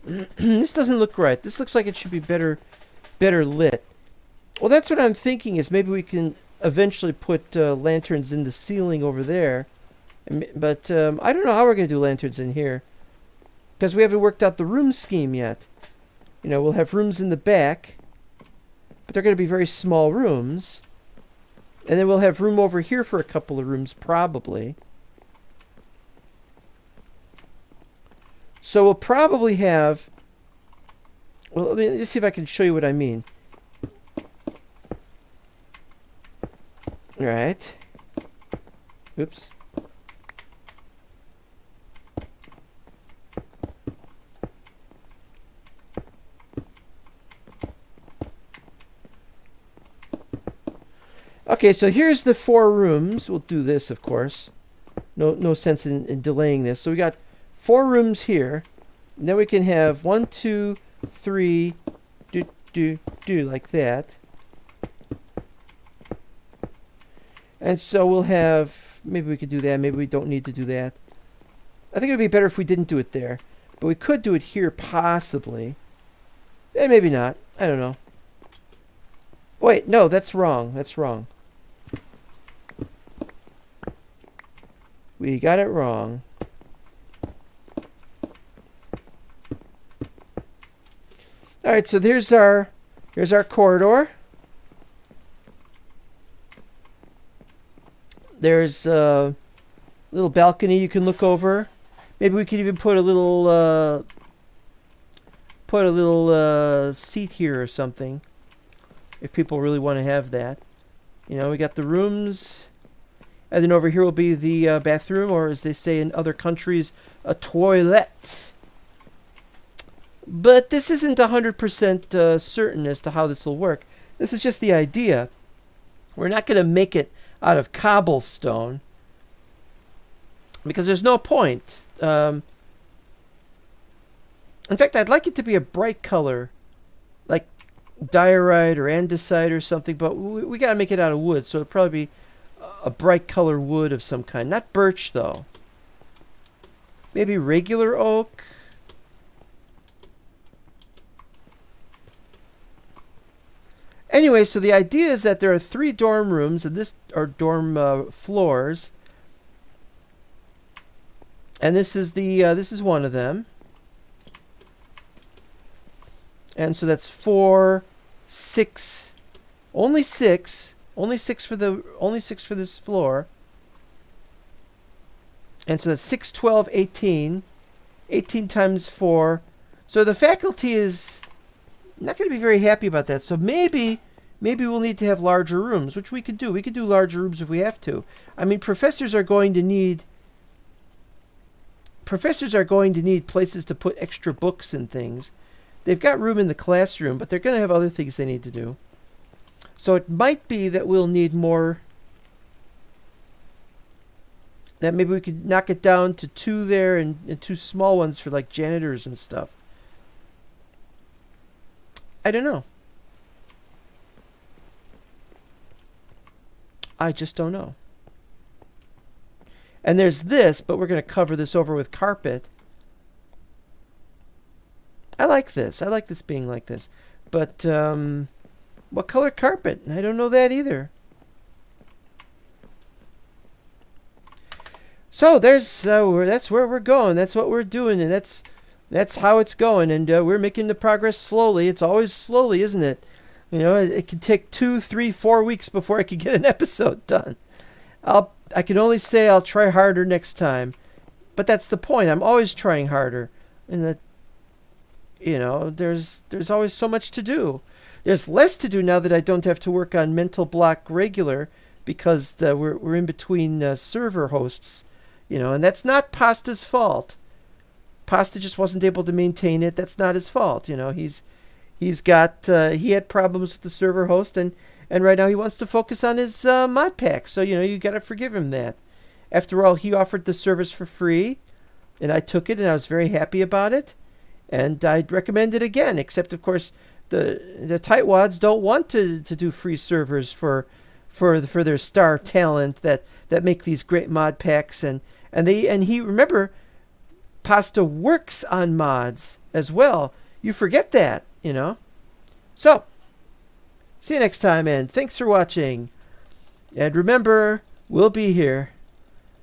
This doesn't look right. This looks like it should be better lit. Well, that's what I'm thinking, is maybe we can eventually put lanterns in the ceiling over there. But I don't know how we're going to do lanterns in here, because we haven't worked out the room scheme yet. You know, we'll have rooms in the back, but they're going to be very small rooms. And then we'll have room over here for a couple of rooms, probably. So we'll probably have... Well, let me see if I can show you what I mean. All right. Oops. Okay, so here's the 4 rooms. We'll do this, of course. No sense in delaying this. So we got 4 rooms here. And then we can have 1, 2, 3, like that. And so we'll have, maybe we could do that. Maybe we don't need to do that. I think it would be better if we didn't do it there. But we could do it here, possibly. And maybe not. I don't know. Wait, no, that's wrong. That's wrong. We got it wrong. All right, so here's our corridor. There's a little balcony you can look over. Maybe we could even put a little seat here or something, if people really want to have that. You know, we got the rooms, and then over here will be the bathroom, or as they say in other countries, a toilet. But this isn't 100% certain as to how this will work. This is just the idea. We're not going to make it out of cobblestone, because there's no point. In fact, I'd like it to be a bright color, like diorite or andesite or something, but we got to make it out of wood, so it'll probably be a bright color wood of some kind. Not birch, though. Maybe regular oak. Anyway, so the idea is that there are 3 dorm rooms, and this are dorm floors. And this is this is one of them. And so that's 4, 6, only 6 for this floor. And so that's 6, 12, 18. 18 times 4. So the faculty is not going to be very happy about that. So maybe we'll need to have larger rooms, which we could do. We could do larger rooms if we have to. I mean, professors are going to need places to put extra books and things. They've got room in the classroom, but they're going to have other things they need to do. So it might be that we'll need more. That maybe we could knock it down to 2 there and 2 small ones for like janitors and stuff. I don't know. I just don't know. And there's this, but we're going to cover this over with carpet. I like this. I like this being like this. But what color carpet? I don't know that either. So that's where we're going. That's what we're doing, and that's how it's going. And we're making the progress slowly. It's always slowly, isn't it? You know, it can take 2, 3, 4 weeks before I can get an episode done. I can only say I'll try harder next time, but that's the point. I'm always trying harder, and that, you know, there's always so much to do. There's less to do now that I don't have to work on Mental Block regular, because we're in between server hosts, you know, and that's not Pasta's fault. Pasta just wasn't able to maintain it. That's not his fault, you know. He had problems with the server host, and right now he wants to focus on his mod pack. So, you know, you got to forgive him that. After all, he offered the service for free, and I took it, and I was very happy about it, and I'd recommend it again. Except, of course, the tightwads don't want to do free servers for their star talent that make these great mod packs and And he remember, Pasta works on mods as well. You forget that, you know. So, see you next time, and thanks for watching. And remember, we'll be here.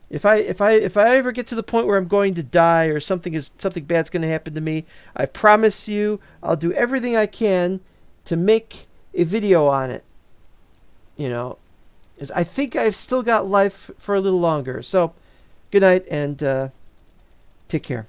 If I ever get to the point where I'm going to die or something bad's going to happen to me, I promise you I'll do everything I can to make a video on it. You know, as I think I've still got life for a little longer. So, good night and take care.